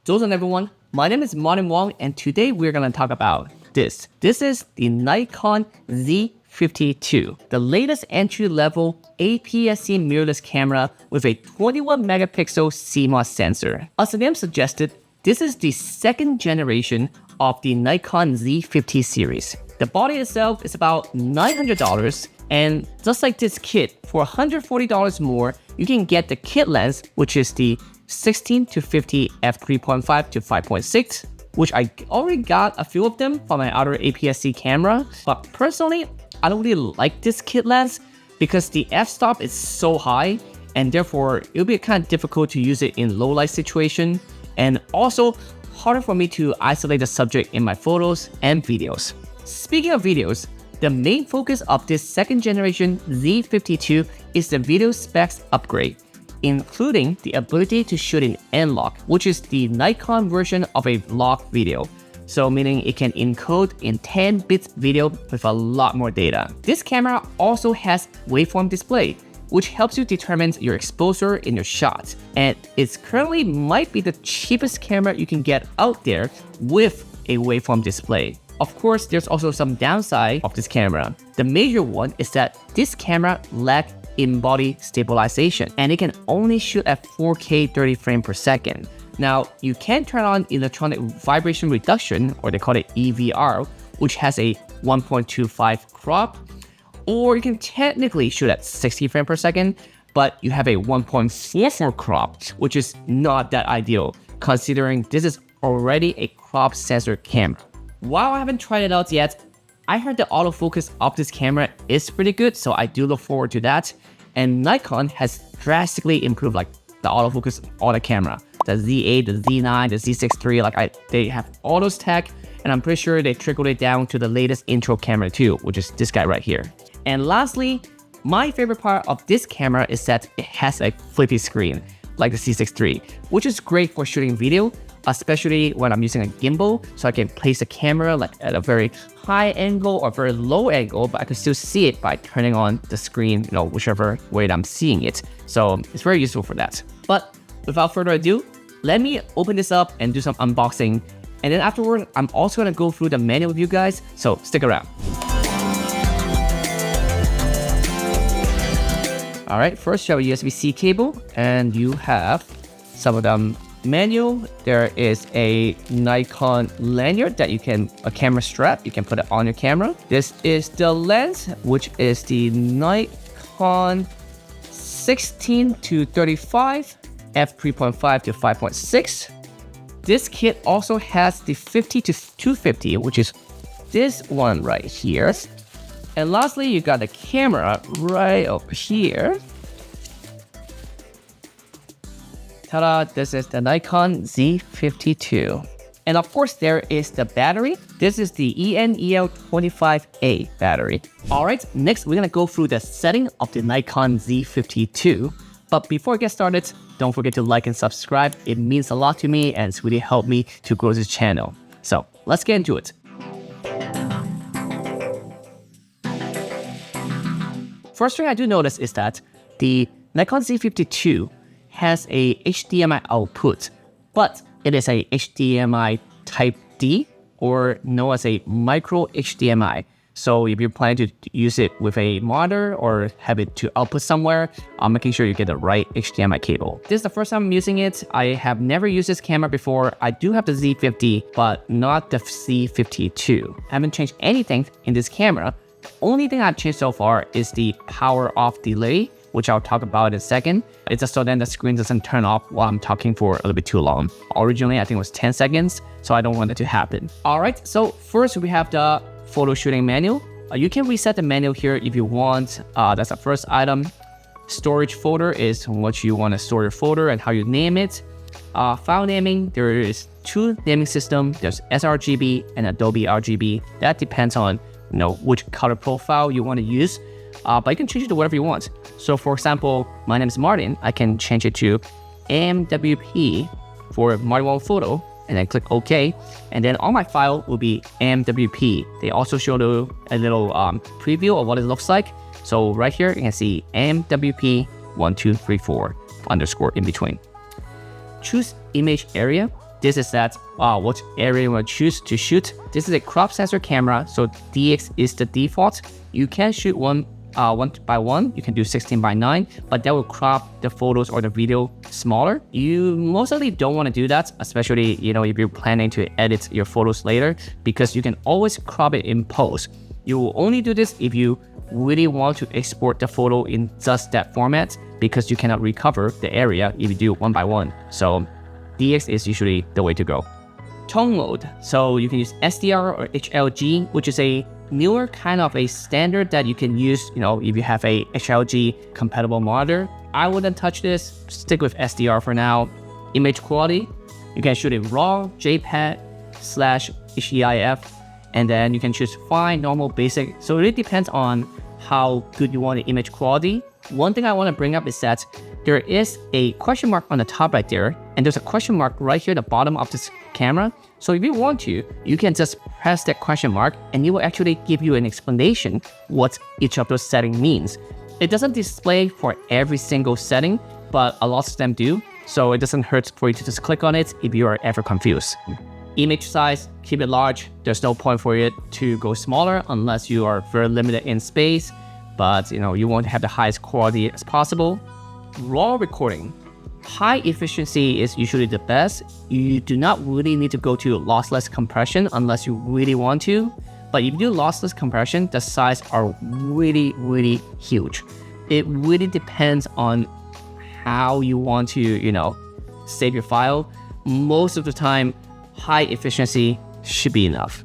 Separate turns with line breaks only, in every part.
Zosan everyone, my name is Wong and today we're going to talk about this. This is the Nikon Z50II, the latest entry-level APS-C mirrorless camera with a 21 megapixel CMOS sensor. As the name suggested, this is the second generation of the Nikon Z50 series. The body itself is about $900, and just like this kit, for $140 more, you can get the kit lens, which is the 16 to 50 f3.5 to 5.6, which I already got a few of them from my other APS-C camera. But personally, I don't really like this kit lens because the f-stop is so high, and therefore it'll be kind of difficult to use it in low light situation, and also harder for me to isolate the subject in my photos and videos. Speaking of videos, the main focus of this second generation Z52 is the video specs upgrade, including the ability to shoot in N-Log, which is the Nikon version of a log video. So meaning it can encode in 10 bits video with a lot more data. This camera also has waveform display, which helps you determine your exposure in your shot. And it currently might be the cheapest camera you can get out there with a waveform display. Of course, there's also some downside of this camera. The major one is that this camera lacks in-body stabilization, and it can only shoot at 4K 30 frames per second. Now, you can turn on electronic vibration reduction, or they call it EVR, which has a 1.25 crop, or you can technically shoot at 60 frames per second, but you have a 1.44 crop, which is not that ideal, considering this is already a crop sensor camera. While I haven't tried it out yet, I heard the autofocus of this camera is pretty good, so I do look forward to that. And Nikon has drastically improved like the autofocus of all the camera. The Z8, the Z9, the Z6 III, they have all those tech, and I'm pretty sure they trickled it down to the latest intro camera too, which is this guy right here. And lastly, my favorite part of this camera is that it has a flippy screen, like the Z6 III, which is great for shooting video, especially when I'm using a gimbal, so I can place the camera like at a very high angle or very low angle, but I can still see it by turning on the screen, whichever way that I'm seeing it. So it's very useful for that. But without further ado, let me open this up and do some unboxing. And then afterward, I'm also gonna go through the manual with you guys, so stick around. All right, first you have a USB-C cable, and you have some of them manual. There is a Nikon lanyard that a camera strap, you can put it on your camera. This is the lens, which is the Nikon 16 to 35 f3.5 to 5.6. This kit also has the 50 to 250, which is this one right here. And lastly, you got the camera right over here. Ta-da, this is the Nikon Z52. And of course, there is the battery. This is the ENEL25A battery. All right, next we're gonna go through the setting of the Nikon Z52. But before we get started, don't forget to like and subscribe. It means a lot to me and it's really helped me to grow this channel. So let's get into it. First thing I do notice is that the Nikon Z52 has a HDMI output, but it is a HDMI Type D, or known as a micro HDMI. So if you're planning to use it with a monitor or have it to output somewhere, I'm making sure you get the right HDMI cable. This is the first time I'm using it. I have never used this camera before. I do have the Z50, but not the Z52. I haven't changed anything in this camera. The only thing I've changed so far is the power off delay, which I'll talk about in a second. It's just so then the screen doesn't turn off while I'm talking for a little bit too long. Originally, I think it was 10 seconds, so I don't want that to happen. All right, so first we have the photo shooting manual. You can reset the manual here if you want. That's the first item. Storage folder is what you want to store your folder and how you name it. File naming, there is two naming systems. There's sRGB and Adobe RGB. That depends on which color profile you want to use. But you can change it to whatever you want. So for example, my name is Martin. I can change it to MWP for Martin Wong Photo, and then click OK. And then on my file will be MWP. They also show a little preview of what it looks like. So right here, you can see MWP1234 _ in between. Choose image area. this is that what area you want to choose to shoot. This is a crop sensor camera, so DX is the default. You can shoot one by one, you can do 16:9, but that will crop the photos or the video smaller. You mostly don't want to do that, especially if you're planning to edit your photos later, because you can always crop it in post. You will only do this if you really want to export the photo in just that format, because you cannot recover the area if you do one by one. So DX is usually the way to go. Tone mode, so you can use SDR or HLG, which is a newer kind of a standard that you can use, if you have a HLG compatible monitor. I wouldn't touch this, stick with SDR for now. Image quality, you can shoot in RAW, JPEG, /HEIF, and then you can choose fine, normal, basic. So it really depends on how good you want the image quality. One thing I want to bring up is that there is a question mark on the top right there, and there's a question mark right here at the bottom of this camera. So if you want to, you can just press that question mark and it will actually give you an explanation what each of those settings means. It doesn't display for every single setting, but a lot of them do. So it doesn't hurt for you to just click on it if you are ever confused. Image size, keep it large. There's no point for it to go smaller unless you are very limited in space, but you want to have the highest quality as possible. RAW recording. High efficiency is usually the best. You do not really need to go to lossless compression unless you really want to. But if you do lossless compression, the size are really, really huge. It really depends on how you want to, save your file. Most of the time, high efficiency should be enough.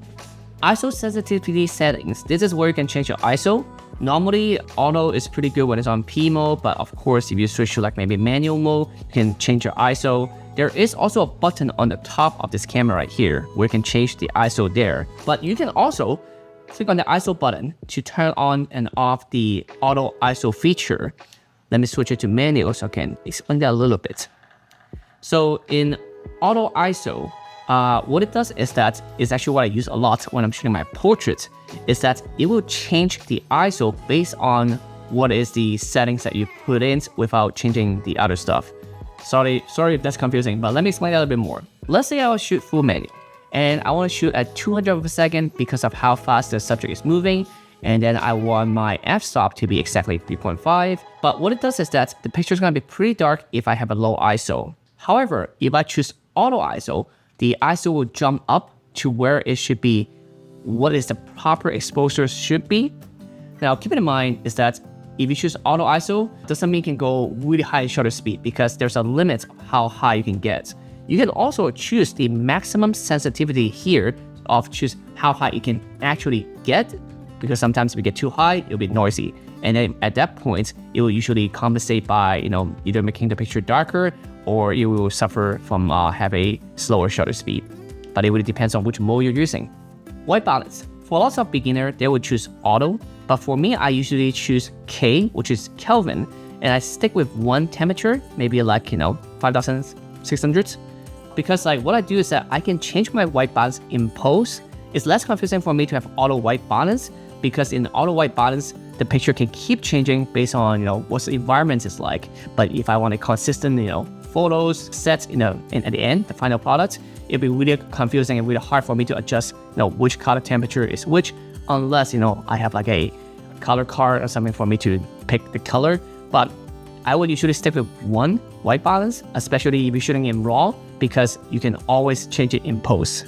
ISO sensitivity settings. This is where you can change your ISO. Normally, auto is pretty good when it's on P mode, but of course, if you switch to maybe manual mode, you can change your ISO. There is also a button on the top of this camera right here where you can change the ISO there. But you can also click on the ISO button to turn on and off the auto ISO feature. Let me switch it to manual so I can explain that a little bit. So in auto ISO, what it does is that is actually what I use a lot when I'm shooting my portrait, is that it will change the ISO based on what is the settings that you put in without changing the other stuff. Sorry if that's confusing, but let me explain that a little bit more. Let's say I will shoot full manual and I want to shoot at 200 per second because of how fast the subject is moving, and then I want my f-stop to be exactly 3.5. But what it does is that the picture is going to be pretty dark if I have a low ISO. However, if I choose auto ISO, the ISO will jump up to where it should be, what is the proper exposure should be. Now, keep in mind is that if you choose auto ISO, doesn't mean you can go really high shutter speed, because there's a limit of how high you can get. You can also choose the maximum sensitivity here of choose how high you can actually get, because sometimes if you get too high, it'll be noisy. And then at that point, it will usually compensate by, either making the picture darker or you will suffer from have a slower shutter speed. But it really depends on which mode you're using. White balance. For lots of beginners, they would choose auto, but for me, I usually choose K, which is Kelvin, and I stick with one temperature, maybe 5600, because what I do is that I can change my white balance in post. It's less confusing for me to have auto white balance, because in auto white balance, the picture can keep changing based on what the environment is like. But if I want a consistent photos sets at the end, the final product, it'll be really confusing and really hard for me to adjust which color temperature is which, unless I have a color card or something for me to pick the color. But I would usually stick with one white balance, especially if you're shooting in RAW, because you can always change it in post.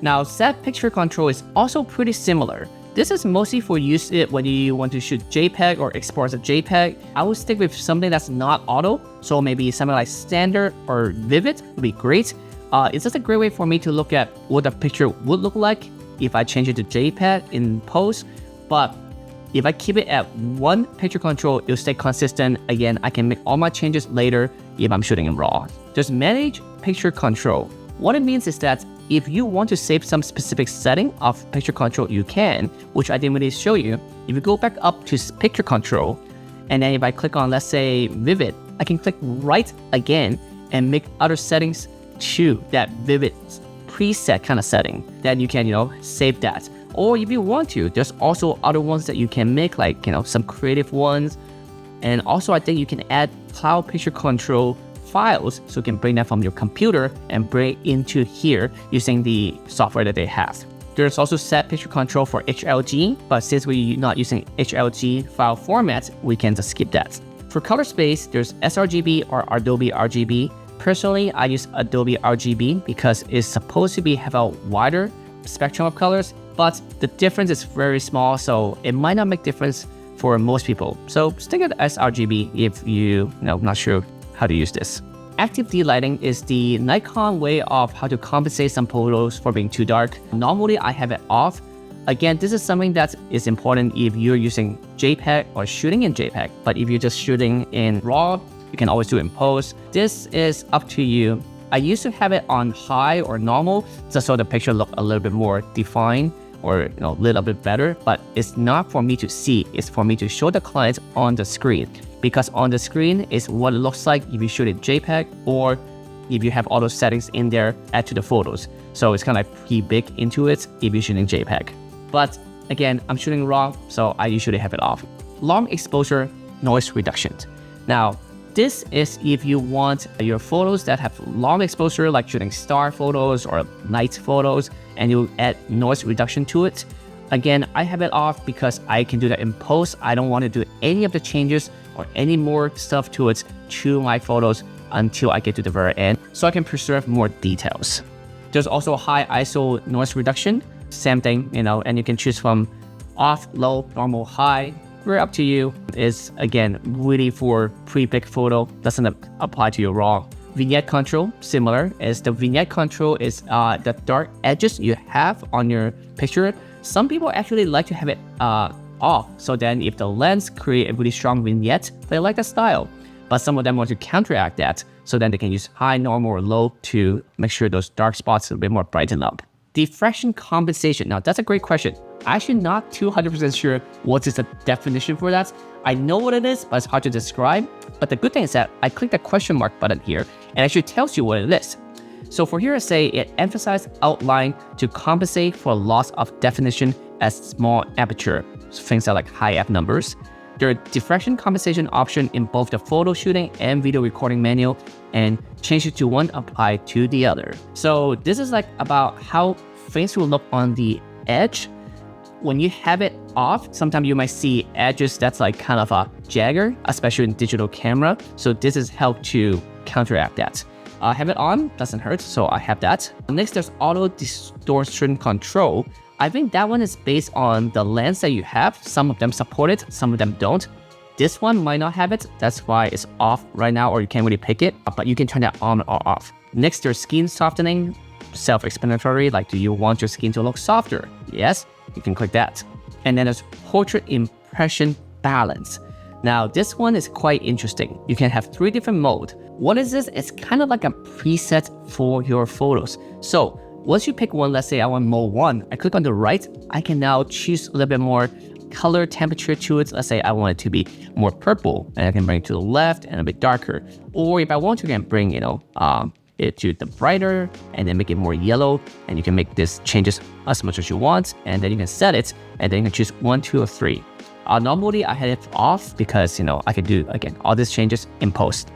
Now, set picture control is also pretty similar. This is mostly for use when you want to shoot JPEG or export as a JPEG. I would stick with something that's not auto, so maybe something like standard or vivid would be great. It's just a great way for me to look at what the picture would look like if I change it to JPEG in post. But if I keep it at one picture control, it'll stay consistent. Again, I can make all my changes later if I'm shooting in RAW. Just manage picture control. What it means is that if you want to save some specific setting of picture control, you can, which I didn't really show you. If you go back up to picture control, and then if I click on, let's say, vivid, I can click right again and make other settings to that vivid preset kind of setting. Then you can, save that. Or if you want to, there's also other ones that you can make, some creative ones. And also I think you can add cloud picture control files, so you can bring that from your computer and bring it into here using the software that they have. There's also set picture control for HLG, but since we're not using HLG file format, we can just skip that. For color space, there's sRGB or Adobe RGB. Personally, I use Adobe RGB because it's supposed to have a wider spectrum of colors, but the difference is very small, so it might not make difference for most people. So stick with sRGB if you're not sure how to use this. Active delighting is the Nikon way of how to compensate some photos for being too dark. Normally, I have it off. Again, this is something that is important if you're using JPEG or shooting in JPEG, but if you're just shooting in RAW, you can always do it in post. This is up to you. I used to have it on high or normal just so the picture look a little bit more defined or a little bit better, but it's not for me to see, it's for me to show the clients on the screen, because on the screen is what it looks like if you shoot in JPEG or if you have all those settings in there, add to the photos. So it's kind of like pre-baked into it if you're shooting JPEG. But again, I'm shooting RAW, so I usually have it off. Long exposure noise reduction. Now, this is if you want your photos that have long exposure, like shooting star photos or night photos, and you add noise reduction to it. Again, I have it off because I can do that in post. I don't want to do any of the changes or any more stuff to it to my photos until I get to the very end, so I can preserve more details. There's also a high ISO noise reduction. Same thing, and you can choose from off, low, normal, high. Very up to you. It's again really for pre-baked photo, doesn't apply to your RAW. Vignette control, similar, as the vignette control is the dark edges you have on your picture. Some people actually like to have it off, so then if the lens create a really strong vignette, they like the style. But some of them want to counteract that, so then they can use high, normal, or low to make sure those dark spots are a bit more brightened up. Diffraction compensation. Now that's a great question. I'm actually not 200% sure what is the definition for that. I know what it is, but it's hard to describe. But the good thing is that I click the question mark button here and it actually tells you what it is. So for here, I say it emphasizes outline to compensate for loss of definition as small aperture. So things are like high f numbers. There are diffraction compensation option in both the photo shooting and video recording manual, and change it to one apply to the other. So this is like about how things will look on the edge. When you have it off, sometimes you might see edges that's like kind of a jagger, especially in digital camera. So this is help to counteract that. Have it on, doesn't hurt, so I have that. Next, there's auto distortion control. I think that one is based on the lens that you have. Some of them support it, some of them don't. This one might not have it, that's why it's off right now, or you can't really pick it, but you can turn that on or off. Next, there's skin softening. Self-explanatory, like do you want your skin to look softer? Yes, you can click that. And then there's portrait impression balance. Now this one is quite interesting. You can have 3 different modes. What is this? It's kind of like a preset for your photos. So once you pick one, let's say I want mode 1, I click on the right, I can now choose a little bit more color temperature to it. Let's say I want it to be more purple, and I can bring it to the left and a bit darker. Or if I want to, I can bring, it to the brighter and then make it more yellow, and you can make this changes as much as you want, and then you can set it, and then you can choose 1, 2, or 3. Normally I had it off because I can do again all these changes in post.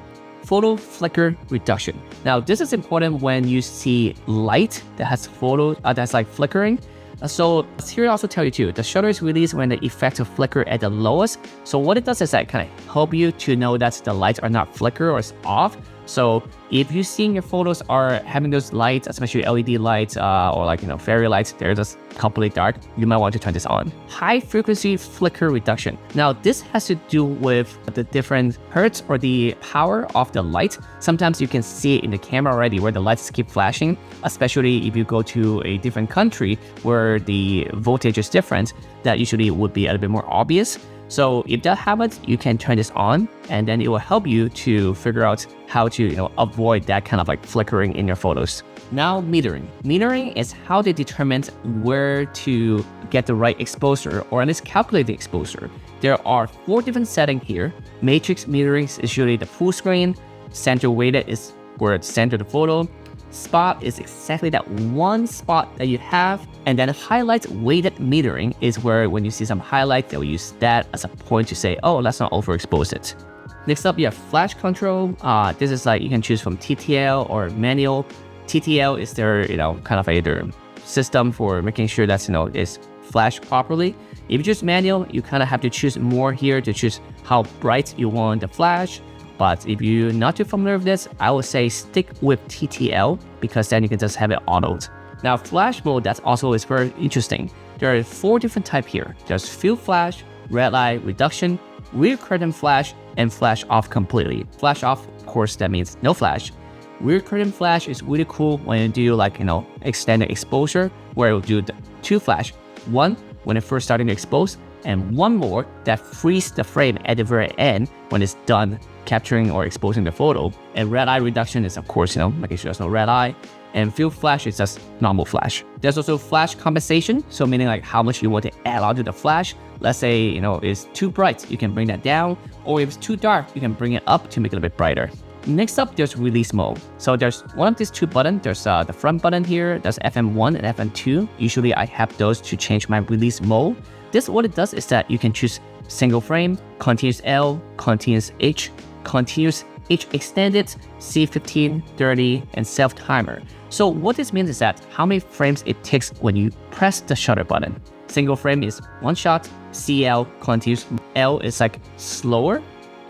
Photo flicker reduction. Now this is important when you see light that has photo that's like flickering. So here I also tell you too, the shutter is released when the effective flicker at the lowest. So what it does is that kind of help you to know that the lights are not flicker or it's off. So if you see your photos are having those lights, especially LED lights or like fairy lights, they're just completely dark, you might want to turn this on. High frequency flicker reduction. Now this has to do with the different hertz or the power of the light. Sometimes you can see it in the camera already where the lights keep flashing, especially if you go to a different country where the voltage is different, that usually would be a little bit more obvious. So if that happens, you can turn this on, and then it will help you to figure out how to avoid that kind of like flickering in your photos. Now metering. Metering is how they determine where to get the right exposure, or at least calculate the exposure. There are 4 different settings here. Matrix metering is usually the full screen. Center weighted is where it's center the photo. Spot is exactly that one spot that you have. And then highlight weighted metering is where when you see some highlight, they'll use that as a point to say, oh, let's not overexpose it. Next up, you have flash control. This is like you can choose from TTL or manual. TTL is their, kind of either system for making sure that, is flashed properly. If you choose manual, you kind of have to choose more here to choose how bright you want the flash. But if you're not too familiar with this, I would say stick with TTL because then you can just have it autoed. Now, flash mode, that's also is very interesting. There are 4 different types here. There's field flash, red light reduction, rear curtain flash, and flash off completely. Flash off, of course, that means no flash. Rear curtain flash is really cool when you do like, extended exposure, where it will do the 2 flash. One when it's first starting to expose, and one more that frees the frame at the very end when it's done capturing or exposing the photo. And red eye reduction is, of course, making sure there's no red eye. And field flash is just normal flash. There's also flash compensation, so meaning like how much you want to add on to the flash. Let's say, it's too bright, you can bring that down, or if it's too dark, you can bring it up to make it a bit brighter. Next up, there's release mode. So there's one of these 2 buttons. There's the front button here, there's FM1 and FM2. Usually I have those to change my release mode. This, what it does is that you can choose single frame, continuous L, continuous H, continuous H extended, C15, 30, and self timer. So what this means is that how many frames it takes when you press the shutter button. Single frame is 1 shot, CL, continuous. L is like slower,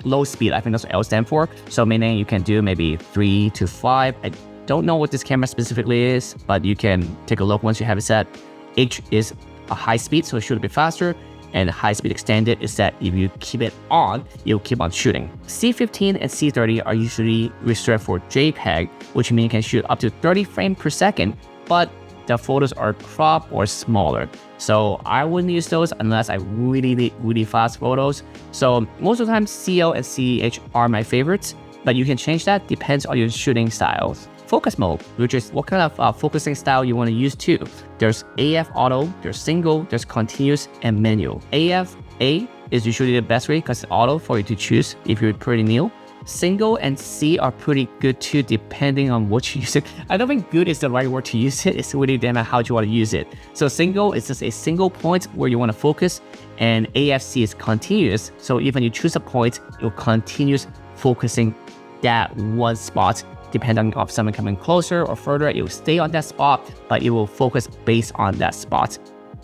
low speed. I think that's what L stands for. So meaning you can do maybe 3 to 5. I don't know what this camera specifically is, but you can take a look once you have it set. H is a high speed, so it should be faster. And high speed extended is that if you keep it on, you'll keep on shooting. C15 and C30 are usually reserved for JPEG, which means you can shoot up to 30 frames per second, but the photos are cropped or smaller. So I wouldn't use those unless I really need really fast photos. So most of the time, CL and CH are my favorites, but you can change that, depends on your shooting styles. Focus mode, which is what kind of focusing style you want to use too. There's AF auto, there's single, there's continuous, and manual. AF A is usually the best way because it's auto for you to choose if you're pretty new. Single and C are pretty good too, depending on what you use it. I don't think good is the right word to use it. It's really damn how you want to use it. So single is just a single point where you want to focus, and AFC is continuous. So even you choose a point, you'll continuous focusing that one spot. Depending on if someone coming closer or further, it will stay on that spot, but it will focus based on that spot.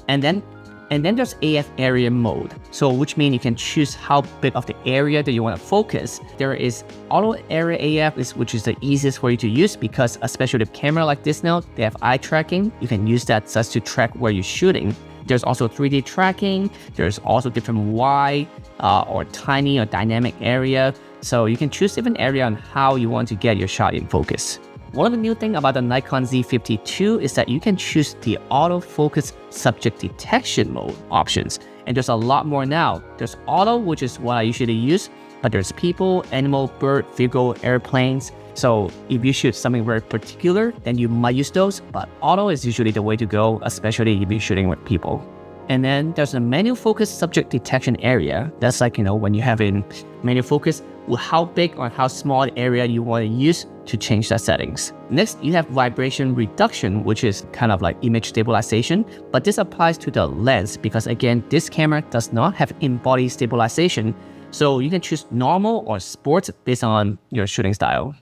And then there's AF area mode. So which means you can choose how big of the area that you want to focus. There is auto area AF, which is the easiest for you to use because especially with camera like this now, they have eye tracking. You can use that just to track where you're shooting. There's also 3D tracking. There's also different wide or tiny or dynamic area. So you can choose different area on how you want to get your shot in focus. One of the new things about the Nikon Z50II is that you can choose the autofocus subject detection mode options. And there's a lot more now. There's auto, which is what I usually use, but there's people, animal, bird, vehicle, airplanes. So if you shoot something very particular, then you might use those, but auto is usually the way to go, especially if you're shooting with people. And then there's a manual focus subject detection area. That's like, when you have a manual focus, how big or how small the area you want to use to change the settings. Next, you have vibration reduction, which is kind of like image stabilization, but this applies to the lens because again, this camera does not have in-body stabilization. So you can choose normal or sports based on your shooting style.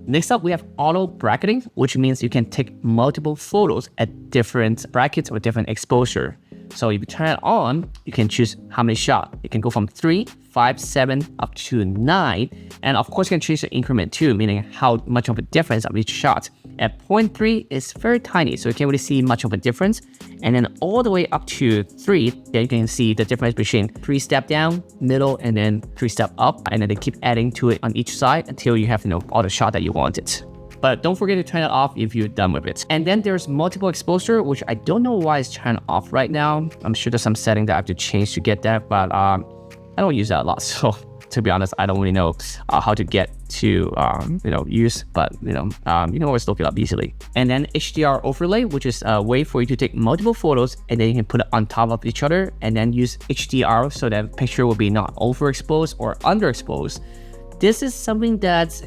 Next up, we have auto bracketing, which means you can take multiple photos at different brackets or different exposure. So if you turn it on, you can choose how many shots. You can go from 3, 5, 7, up to 9. And of course, you can change the increment too, meaning how much of a difference of each shot. At 0.3, it's very tiny, so you can't really see much of a difference. And then all the way up to 3, then you can see the difference between 3 step down, middle, and then 3 step up. And then they keep adding to it on each side until you have, all the shot that you wanted. But don't forget to turn it off if you're done with it. And then there's multiple exposure, which I don't know why it's turned off right now. I'm sure there's some setting that I have to change to get that, but I don't use that a lot. So to be honest, I don't really know how to get to, use, but, you can always look it up easily. And then HDR overlay, which is a way for you to take multiple photos and then you can put it on top of each other and then use HDR so that picture will be not overexposed or underexposed. This is something that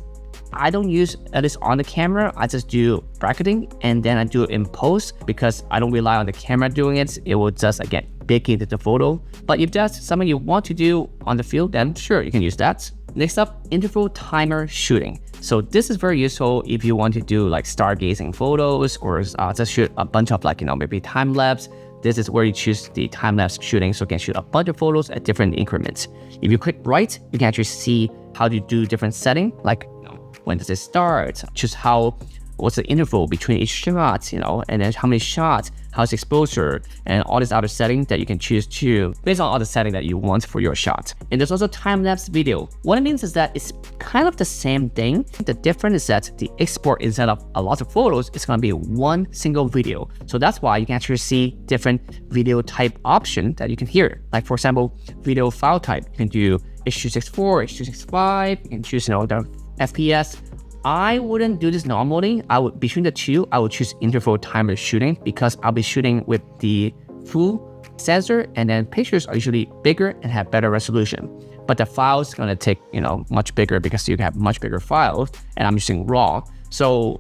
I don't use, at least on the camera. I just do bracketing and then I do it in post because I don't rely on the camera doing it. It will just, again, bake into the photo. But if that's something you want to do on the field, then sure, you can use that. Next up, interval timer shooting. So this is very useful if you want to do like stargazing photos or just shoot a bunch of like, maybe time lapse. This is where you choose the time lapse shooting, so you can shoot a bunch of photos at different increments. If you click right, you can actually see how to do different setting, like when does it start, choose what's the interval between each shot, and then how many shots, how's exposure, and all this other setting that you can choose to based on all the setting that you want for your shot. And there's also time-lapse video. What it means is that it's kind of the same thing. The difference is that the export, instead of a lot of photos, it's going to be one single video. So that's why you can actually see different video type option that you can hear. Like for example, video file type. You can do H.264, H.265, you can choose the FPS. I wouldn't do this normally. Between the two, I would choose interval timer shooting because I'll be shooting with the full sensor, and then pictures are usually bigger and have better resolution. But the file's gonna take much bigger because you have much bigger files, and I'm using RAW. So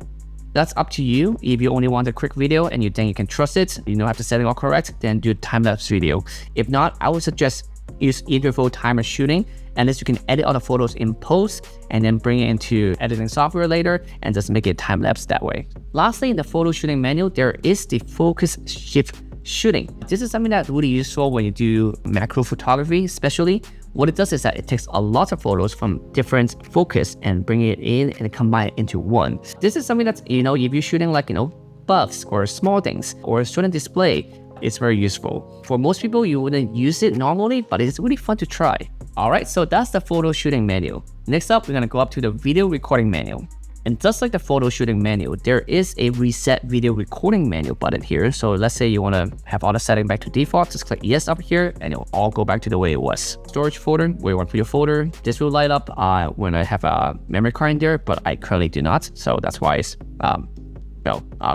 that's up to you. If you only want a quick video and you think you can trust it, you have the setting all correct, then do time-lapse video. If not, I would suggest use interval timer shooting, and this you can edit all the photos in post and then bring it into editing software later and just make it time-lapse that way. Lastly, in the photo shooting menu, there is the focus shift shooting. This is something that's really useful when you do macro photography, especially. What it does is that it takes a lot of photos from different focus and bring it in and combine it into one. This is something that's, if you're shooting like, buffs or small things or a student display, it's very useful. For most people, you wouldn't use it normally, but it's really fun to try. Alright, so that's the photo shooting menu. Next up, we're gonna go up to the video recording menu. And just like the photo shooting menu, there is a reset video recording menu button here. So let's say you wanna have all the setting back to default, just click yes up here and it'll all go back to the way it was. Storage folder, where you want to put your folder. This will light up when I have a memory card in there, but I currently do not. So that's why it's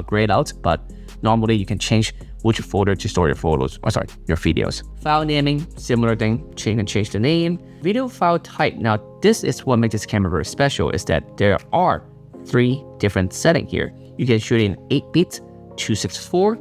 grayed out, but normally you can change which folder to store your photos, your videos. File naming, similar thing, change the name. Video file type. Now, this is what makes this camera very special, is that there are 3 different settings here. You can shoot in 8-bit 264,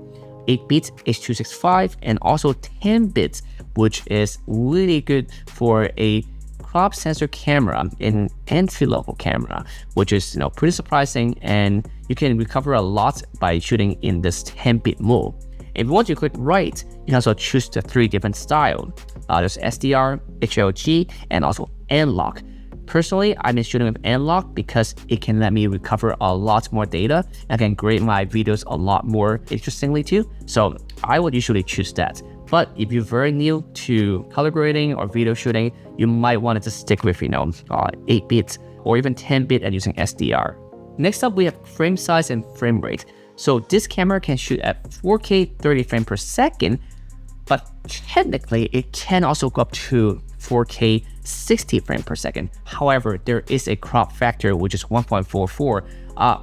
8-bit H.265, and also 10-bit, which is really good for a crop sensor camera, an entry-level camera, which is pretty surprising, and you can recover a lot by shooting in this 10-bit mode. If you want to click right, you can also choose the 3 different styles. There's SDR, HLG, and also N-Lock. Personally, I've been shooting with N-Lock because it can let me recover a lot more data and can grade my videos a lot more interestingly too. So I would usually choose that. But if you're very new to color grading or video shooting, you might want to just stick with 8-bit or even 10-bit and using SDR. Next up, we have frame size and frame rate. So this camera can shoot at 4K 30 frames per second, but technically it can also go up to 4K 60 frames per second. However, there is a crop factor, which is 1.44.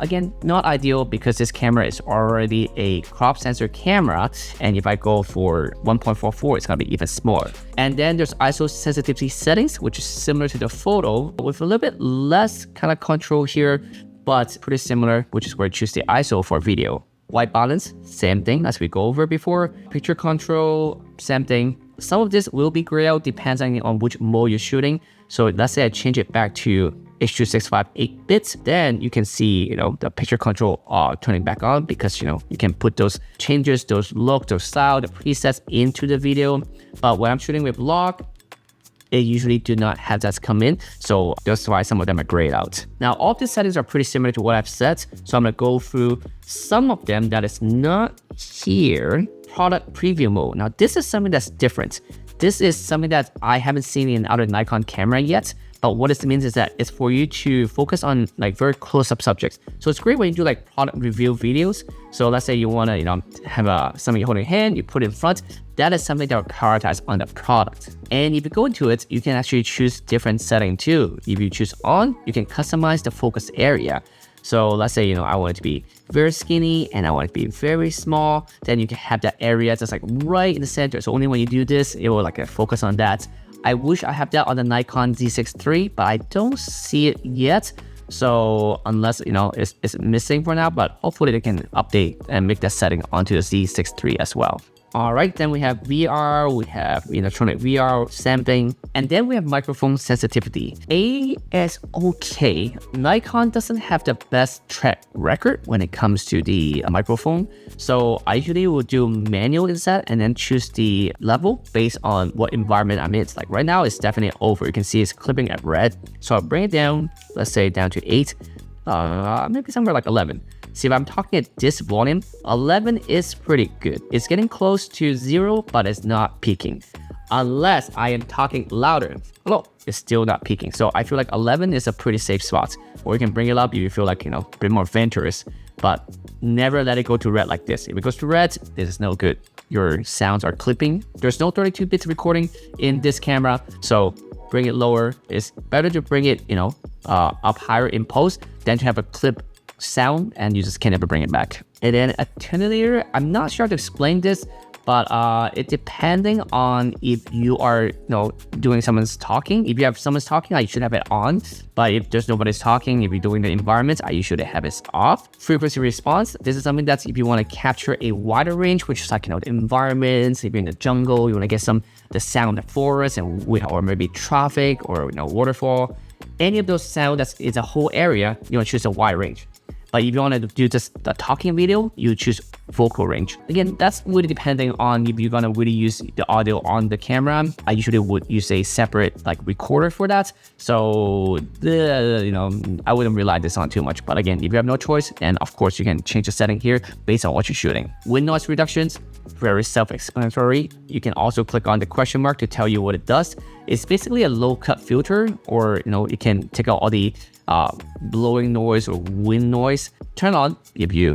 Again, not ideal because this camera is already a crop sensor camera, and if I go for 1.44, it's gonna be even smaller. And then there's ISO sensitivity settings, which is similar to the photo, with a little bit less kind of control here, but pretty similar, which is where I choose the ISO for video. White balance, same thing as we go over before. Picture control, same thing. Some of this will be gray out depending on which mode you're shooting. So let's say I change it back to H.265 8-bits, then you can see, the picture control turning back on because, you can put those changes, those looks, those style, the presets into the video. But when I'm shooting with log, they usually do not have that come in, so that's why some of them are grayed out. Now, all of these settings are pretty similar to what I've set, so I'm gonna go through some of them that is not here. Product preview mode. Now, this is something that's different. This is something that I haven't seen in other Nikon camera yet, but what this means is that it's for you to focus on very close-up subjects. So it's great when you do product review videos. So let's say you wanna, have something you hold in your hand, you put it in front. That is something that will prioritize on the product. And if you go into it, you can actually choose different setting too. If you choose on, you can customize the focus area. So let's say, I want it to be very skinny and I want it to be very small. Then you can have that area just right in the center. So only when you do this, it will focus on that. I wish I have that on the Nikon Z6 III, but I don't see it yet. So unless, it's missing for now, but hopefully they can update and make that setting onto the Z6 III as well. All right, then we have VR, we have electronic VR sampling, and then we have microphone sensitivity. A-S-OK. Nikon doesn't have the best track record when it comes to the microphone. So I usually will do manual instead and then choose the level based on what environment I'm in. It's like right now it's definitely over. You can see it's clipping at red. So I'll bring it down, let's say down to 8, maybe somewhere like 11. See, if I'm talking at this volume, 11 is pretty good. It's getting close to 0, but it's not peaking. Unless I am talking louder. Hello, it's still not peaking. So I feel like 11 is a pretty safe spot. Or you can bring it up if you feel like, a bit more adventurous. But never let it go to red like this. If it goes to red, this is no good. Your sounds are clipping. There's no 32-bit recording in this camera. So bring it lower. It's better to bring it, up higher in post than to have a clip sound and you just can never bring it back. And then attenuator, I'm not sure how to explain this, but it depending on if you are doing someone's talking. If you have someone's talking, you should have it on. But if there's nobody's talking, if you're doing the environment, you should have it off. Frequency response, this is something that's if you want to capture a wider range, which is like the environments. If you're in the jungle, you want to get the sound of the forest and or maybe traffic or waterfall. Any of those sounds that is a whole area, you want to choose a wide range. But if you want to do just the talking video, you choose vocal range. Again, that's really depending on if you're going to really use the audio on the camera. I usually would use a separate recorder for that. So, I wouldn't rely this on too much. But again, if you have no choice, then of course you can change the setting here based on what you're shooting. Wind noise reductions, very self-explanatory. You can also click on the question mark to tell you what it does. It's basically a low cut filter, or it can take out all the blowing noise or wind noise. Turn on if you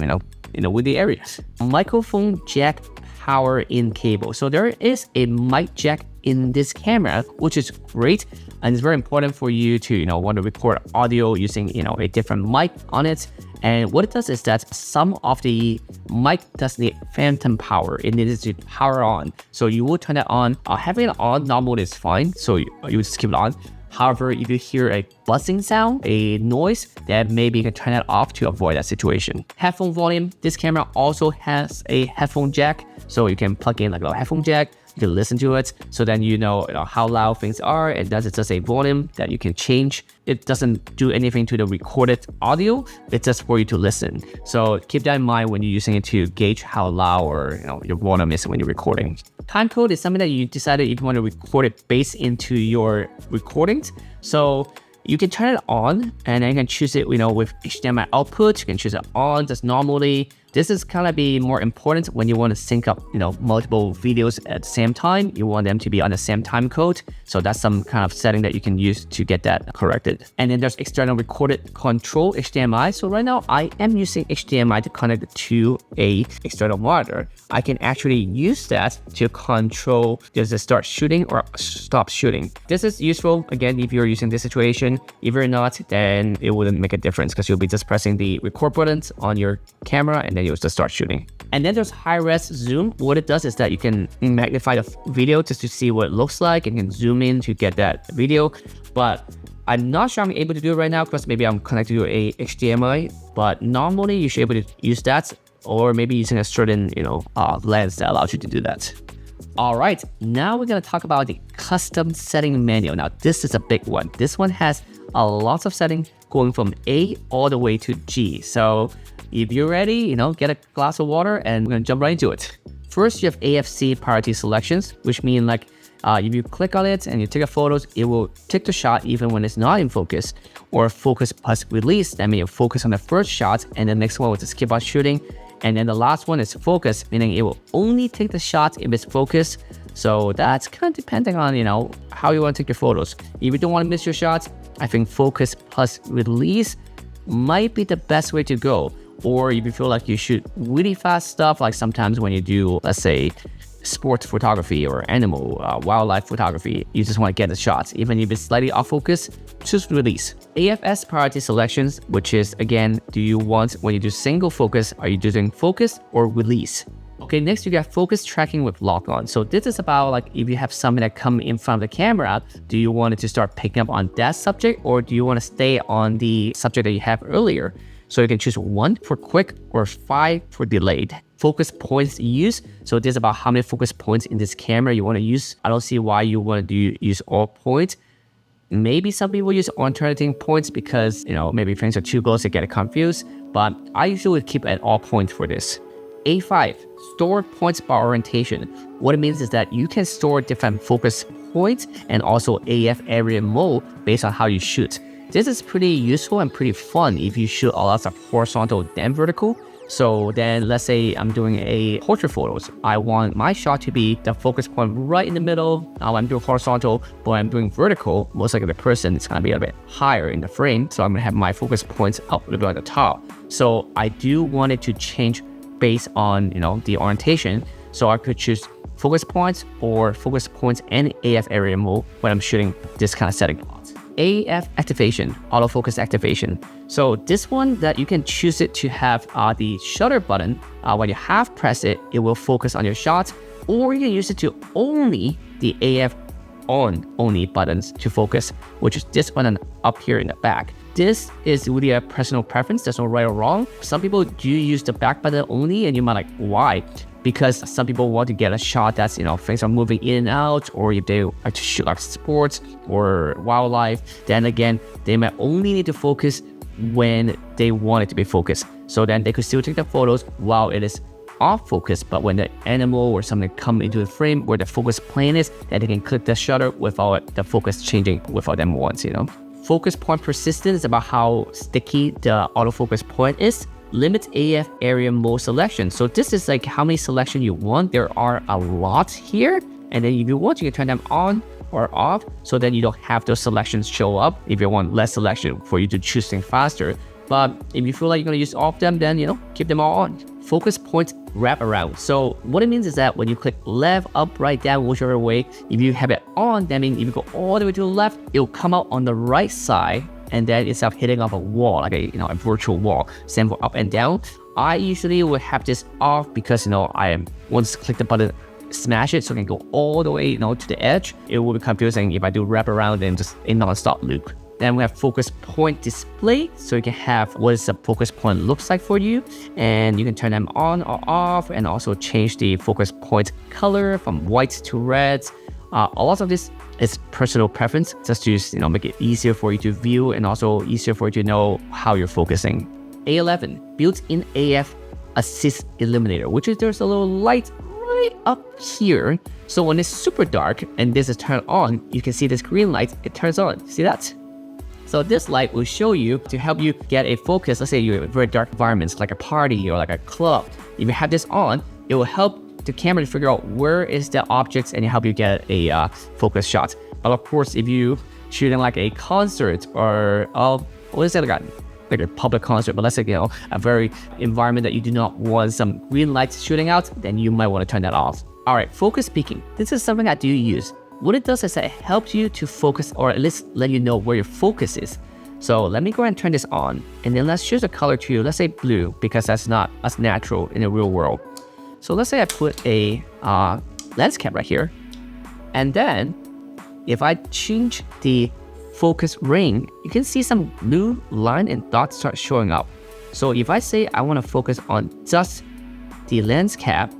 with the areas. Microphone jack power in cable. So there is a mic jack in this camera, which is great, and it's very important for you to want to record audio using a different mic on it. And what it does is that some of the mic does need phantom power. It needs to power on. So you will turn it on. Having it on normal is fine. So you just keep it on. However, if you hear a buzzing sound, a noise, then maybe you can turn it off to avoid that situation. Headphone volume. This camera also has a headphone jack. So you can plug in a headphone jack. You can listen to it, so then you know how loud things are. And that's just a volume that you can change. It doesn't do anything to the recorded audio. It's just for you to listen. So keep that in mind when you're using it to gauge how loud or your volume is when you're recording. Time code is something that you decided if you want to record it based into your recordings. So you can turn it on and then you can choose it, with HDMI output. You can choose it on just normally. This is kind of be more important when you want to sync up, multiple videos at the same time. You want them to be on the same time code. So that's some kind of setting that you can use to get that corrected. And then there's external recorded control HDMI. So right now I am using HDMI to connect it to a external monitor. I can actually use that to control does it start shooting or stop shooting. This is useful again if you're using this situation. If you're not, then it wouldn't make a difference because you'll be just pressing the record buttons on your camera and then you'll just start shooting. And then there's high-res zoom. What it does is that you can magnify the video just to see what it looks like and can zoom in to get that video. But I'm not sure I'm able to do it right now because maybe I'm connected to a HDMI. But normally you should be able to use that, or maybe using a certain lens that allows you to do that. All right, now we're gonna talk about the custom setting menu. Now this is a big one. This one has a lot of settings going from A all the way to G. So if you're ready, get a glass of water and we're gonna jump right into it. First, you have APS-C priority selections, which mean if you click on it and you take a photos, it will take the shot even when it's not in focus. Or focus plus release, that means you focus on the first shot and the next one will just keep on shooting. And then the last one is focus, meaning it will only take the shot if it's focused. So that's kind of depending on, how you want to take your photos. If you don't want to miss your shots, I think focus plus release might be the best way to go. Or if you feel like you shoot really fast stuff, like sometimes when you do, let's say, sports photography or animal, wildlife photography, you just want to get the shots. Even if it's slightly off focus, choose release. AFS priority selections, which is, again, do you want, when you do single focus, are you doing focus or release? Okay, next you got focus tracking with lock on. So this is about if you have something that come in front of the camera, do you want it to start picking up on that subject, or do you want to stay on the subject that you have earlier? So you can choose 1 for quick or 5 for delayed. focus points you use. So this is about how many focus points in this camera you want to use. I don't see why you want to use all points. Maybe some people use alternating points because, maybe things are too close to get confused, but I usually would keep at all points for this. A5, store points by orientation. What it means is that you can store different focus points and also AF area mode based on how you shoot. This is pretty useful and pretty fun if you shoot a lot of horizontal than vertical. So then let's say I'm doing a portrait photos. I want my shot to be the focus point right in the middle. Now I'm doing horizontal, but I'm doing vertical. Most likely the person is gonna be a bit higher in the frame. So I'm gonna have my focus points up a little bit on the top. So I do want it to change based on, the orientation. So I could choose focus points or focus points and AF area mode when I'm shooting this kind of setting. AF activation, autofocus activation. So this one that you can choose it to have the shutter button. When you half press it, it will focus on your shot, or you can use it to only the AF on only buttons to focus, which is this button up here in the back. This is really a personal preference. There's no right or wrong. Some people do use the back button only, and you might like, why? Because some people want to get a shot that's, things are moving in and out, or if they like to shoot like sports or wildlife, then again, they might only need to focus when they want it to be focused. So then they could still take the photos while it is off focus, but when the animal or something come into the frame where the focus plane is, then they can click the shutter without the focus changing without them once, Focus point persistence is about how sticky the autofocus point is. Limit AF area mode selection. So this is like how many selection you want. There are a lot here. And then if you want, you can turn them on or off. So then you don't have those selections show up if you want less selection for you to choose things faster. But if you feel like you're going to use all of them, then, keep them all on. Focus point wrap around. So what it means is that when you click left, up, right, down, whichever way, if you have it on, that means if you go all the way to the left, it'll come out on the right side. And then it's up hitting off a wall, like a virtual wall. Same for up and down. I usually would have this off because once click the button, smash it, so I can go all the way to the edge. It will be confusing if I do wrap around and just a non-stop loop. Then we have focus point display, so you can have what is the focus point looks like for you, and you can turn them on or off, and also change the focus point color from white to red. A lot of this is personal preference, just to make it easier for you to view and also easier for you to know how you're focusing. A11, built-in AF assist illuminator, which is there's a little light right up here. So when it's super dark and this is turned on, you can see this green light, it turns on. See that? So this light will show you to help you get a focus. Let's say you're in very dark environments like a party or like a club. If you have this on, it will help the camera to figure out where is the objects and help you get a focus shot. But of course, if you shooting like a concert or what is that like a public concert, but let's say a very environment that you do not want some green lights shooting out, then you might want to turn that off. All right, focus peaking. This is something I do use. What it does is that it helps you to focus, or at least let you know where your focus is. So let me go ahead and turn this on, and then let's choose a color to you. Let's say blue, because that's not as natural in the real world. So let's say I put a lens cap right here, and then if I change the focus ring, you can see some blue line and dots start showing up. So if I say I want to focus on just the lens cap,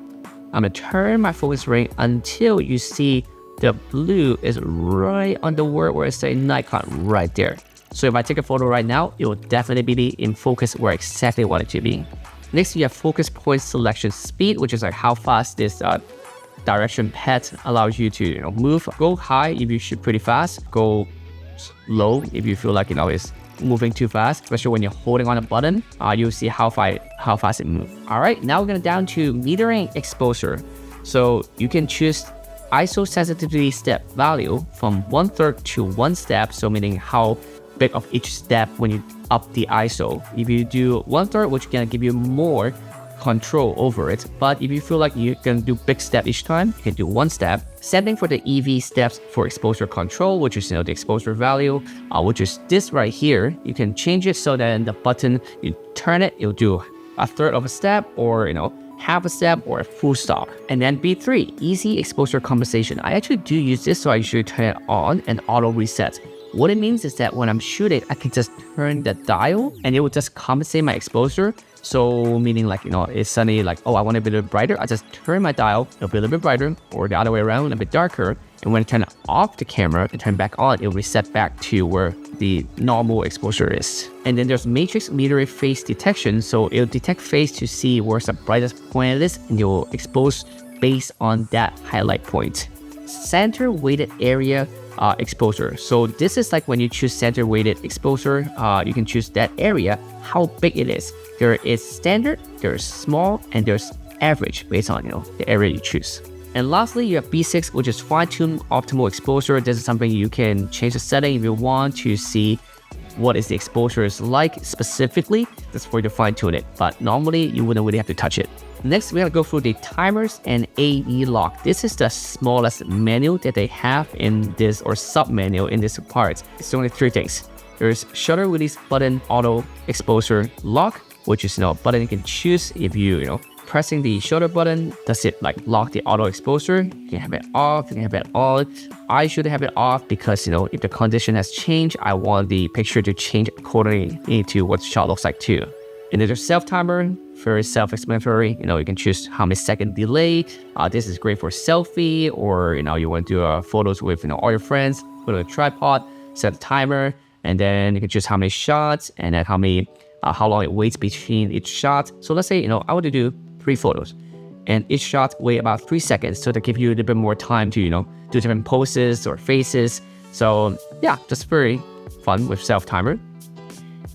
I'm gonna turn my focus ring until you see the blue is right on the word where it says Nikon right there. So if I take a photo right now, it will definitely be in focus where I exactly want it to be. Next, you have focus point selection speed, which is like how fast this direction pad allows you to move. Go high if you shoot pretty fast. Go low if you feel like it's moving too fast, especially when you're holding on a button. You'll see how fast it moves. All right, now we're gonna down to metering exposure. So you can choose ISO sensitivity step value from 1/3 to 1 step. So meaning how big of each step when you up the ISO. If you do 1/3, which is gonna give you more control over it. But if you feel like you're gonna do big step each time, you can do 1 step. Same thing for the EV steps for exposure control, which is the exposure value, which is this right here. You can change it so that in the button, you turn it, it'll do 1/3 of a step, or half a step, or a full stop. And then B3, easy exposure compensation. I actually do use this, so I usually turn it on and auto reset. What it means is that when I'm shooting, I can just turn the dial and it will just compensate my exposure. So meaning like, it's suddenly like, oh, I want it a bit brighter. I just turn my dial, it'll be a little bit brighter, or the other way around, a bit darker. And when I turn off the camera and turn back on, it'll reset back to where the normal exposure is. And then there's matrix meter face detection. So it'll detect face to see where's the brightest point is, and you'll expose based on that highlight point. Center weighted area exposure. So this is like when you choose center weighted exposure, you can choose that area, how big it is. There is standard, there's small, and there's average based on the area you choose. And lastly, you have B6, which is fine-tune optimal exposure. This is something you can change the setting if you want to see what is the exposure is like specifically. That's for you to fine-tune it, but normally you wouldn't really have to touch it. Next, we're gonna go through the timers and AE lock. This is the smallest menu that they have in this, or sub-menu in this part. It's only 3 things. There's shutter release button, auto exposure lock, which is a button you can choose if you pressing the shutter button, does it like lock the auto exposure? You can have it off, you can have it on. I should have it off because if the condition has changed, I want the picture to change accordingly to what the shot looks like too. And then there's self-timer, very self-explanatory. You can choose how many second delay. This is great for selfie, or you want to do photos with all your friends, put on a tripod, set a timer, and then you can choose how many shots and then how long it waits between each shot. So let's say I want to do 3 photos, and each shot wait about 3 seconds, so to give you a little bit more time to do different poses or faces. So yeah, just very fun with self-timer.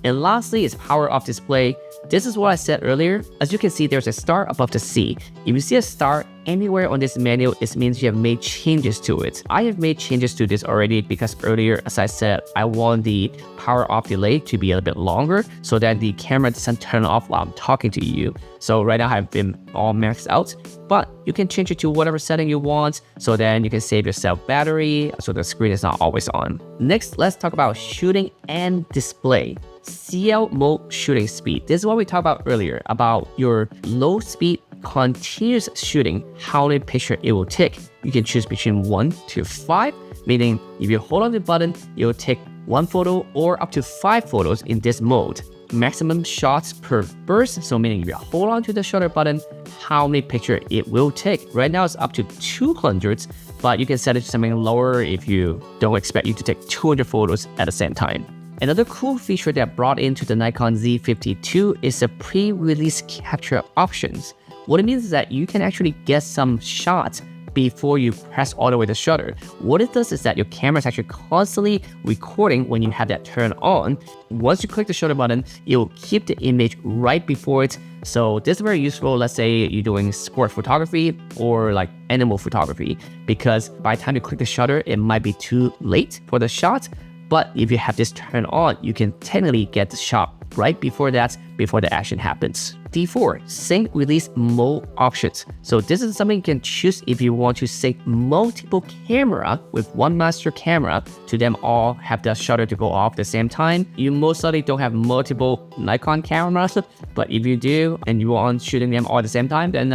And lastly is power off display. This is what I said earlier. As you can see, there's a star above the C. If you see a star anywhere on this menu, it means you have made changes to it. I have made changes to this already because earlier, as I said, I want the power off delay to be a little bit longer so that the camera doesn't turn off while I'm talking to you. So right now I've been all maxed out, but you can change it to whatever setting you want, so then you can save yourself battery so the screen is not always on. Next, let's talk about shooting and display. CL mode shooting speed. This is what we talked about earlier, about your low speed continuous shooting, how many pictures it will take. You can choose between 1 to 5, meaning if you hold on the button, it will take 1 photo or up to 5 photos in this mode. Maximum shots per burst, so meaning if you hold on to the shutter button, how many pictures it will take. Right now it's up to 200, but you can set it to something lower if you don't expect you to take 200 photos at the same time. Another cool feature that brought into the Nikon Z50II is the pre-release capture options. What it means is that you can actually get some shots before you press all the way the shutter. What it does is that your camera is actually constantly recording when you have that turned on. Once you click the shutter button, it will keep the image right before it. So this is very useful, let's say you're doing sport photography or like animal photography, because by the time you click the shutter, it might be too late for the shot. But if you have this turned on, you can technically get the shot right before the action happens. D4, sync release mode options. So this is something you can choose if you want to sync multiple camera with one master camera to them all have the shutter to go off at the same time. You most likely don't have multiple Nikon cameras, but if you do and you want shooting them all at the same time, then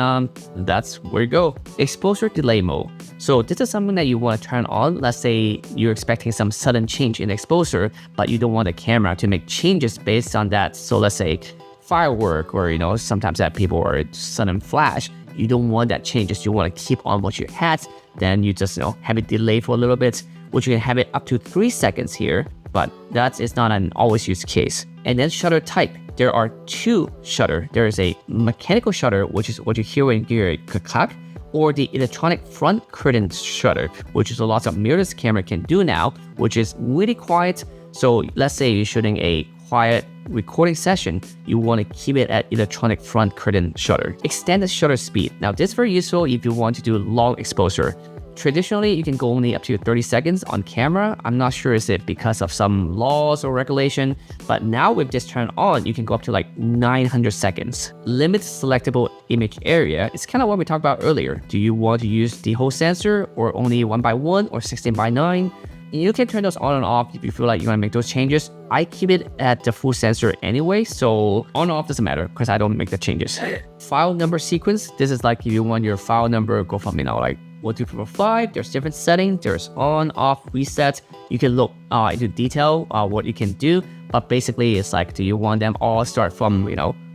that's where you go. Exposure delay mode. So this is something that you want to turn on. Let's say you're expecting some sudden change in exposure, but you don't want the camera to make changes based on that. So let's say firework, or sometimes that people are sudden flash. You don't want that changes. You want to keep on what you had. Then you just have it delay for a little bit, which you can have it up to 3 seconds here, but that is not an always used case. And then shutter type. There are 2 shutter. There is a mechanical shutter, which is what you hear when you hear a click, or the electronic front curtain shutter, which is a lot of mirrorless camera can do now, which is really quiet. So let's say you're shooting a quiet recording session, you want to keep it at electronic front curtain shutter. Extended shutter speed. Now this is very useful if you want to do long exposure. Traditionally, you can go only up to 30 seconds on camera. I'm not sure is it because of some laws or regulation, but now with this turned on, you can go up to like 900 seconds. Limit selectable image area. It's kind of what we talked about earlier. Do you want to use the whole sensor or only 1x1 or 16x9? You can turn those on and off if you feel like you want to make those changes. I keep it at the full sensor anyway, so on and off doesn't matter because I don't make the changes. File number sequence. This is like if you want your file number go from like 1, 2, 3, 4, 5. There's different settings. There's on, off, reset. You can look into detail what you can do, but basically it's like, do you want them all start from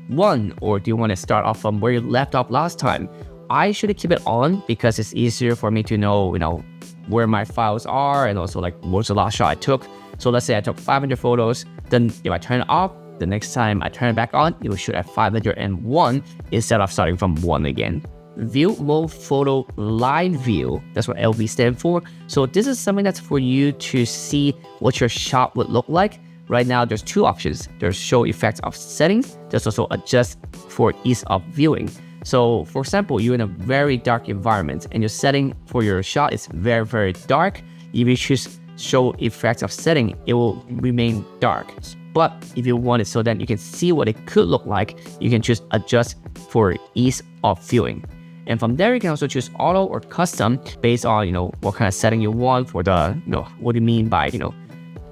1, or do you want to start off from where you left off last time? I should keep it on because it's easier for me to know, where my files are, and also like what's the last shot I took. So let's say I took 500 photos, then if I turn it off, the next time I turn it back on, it will shoot at 501 instead of starting from 1 again. View mode photo live view, that's what LV stands for. So this is something that's for you to see what your shot would look like. Right now there's 2 options. There's show effects of settings. There's also adjust for ease of viewing. So for example, you're in a very dark environment and your setting for your shot is very, very dark. If you choose show effects of setting, it will remain dark. But if you want it so that you can see what it could look like, you can choose adjust for ease of viewing. And from there, you can also choose auto or custom based on, what kind of setting you want for the, what do you mean by,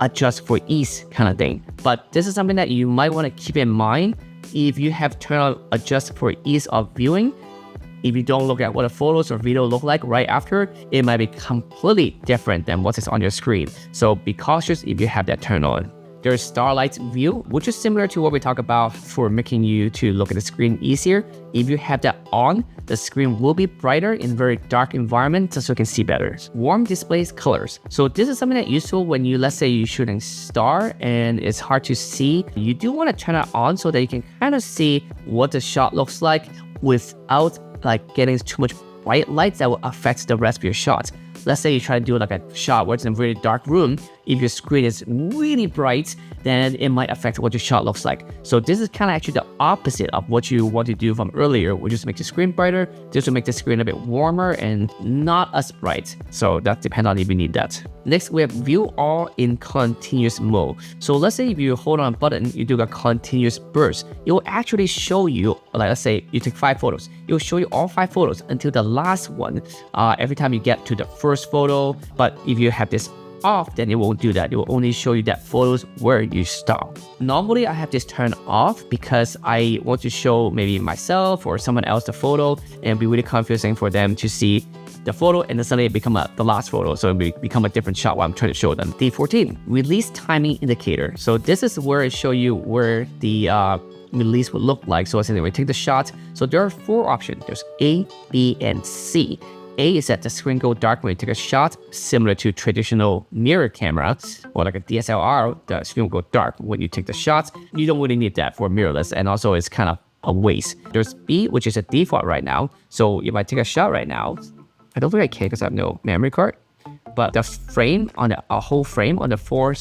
adjust for ease kind of thing. But this is something that you might want to keep in mind. If you have turned on adjust for ease of viewing, if you don't look at what the photos or video look like right after, it might be completely different than what is on your screen. So be cautious if you have that turned on. There's Starlight View, which is similar to what we talked about for making you to look at the screen easier. If you have that on, the screen will be brighter in very dark environment so you can see better. Warm displays colors. So this is something that's useful when let's say you're shooting star and it's hard to see. You do want to turn it on so that you can kind of see what the shot looks like without like getting too much bright lights that will affect the rest of your shots. Let's say you try to do like a shot where it's in a really dark room. If your screen is really bright, then it might affect what your shot looks like. So this is kind of actually the opposite of what you want to do from earlier, which is make the screen brighter. This will make the screen a bit warmer and not as bright. So that depends on if you need that. Next, we have view all in continuous mode. So let's say if you hold on a button, you do a continuous burst. It will actually show you, like let's say you take 5 photos. It will show you all 5 photos until the last one every time you get to the first photo. But if you have this off, then it won't do that. It will only show you that photos where you stop. Normally I have this turned off because I want to show maybe myself or someone else the photo, and it'll be really confusing for them to see the photo and then suddenly it become the last photo. So it will become a different shot while I'm trying to show them. D14, release timing indicator. So this is where it show you where the release would look like. So essentially we take the shot. So there are 4 options. There's A, B, and C. A is that the screen go dark when you take a shot, similar to traditional mirror camera or like a DSLR, the screen will go dark when you take the shots. You don't really need that for mirrorless, and also it's kind of a waste. There's B, which is a default right now. So if I take a shot right now, I don't think I can because I have no memory card, but the frame on a whole frame on the 4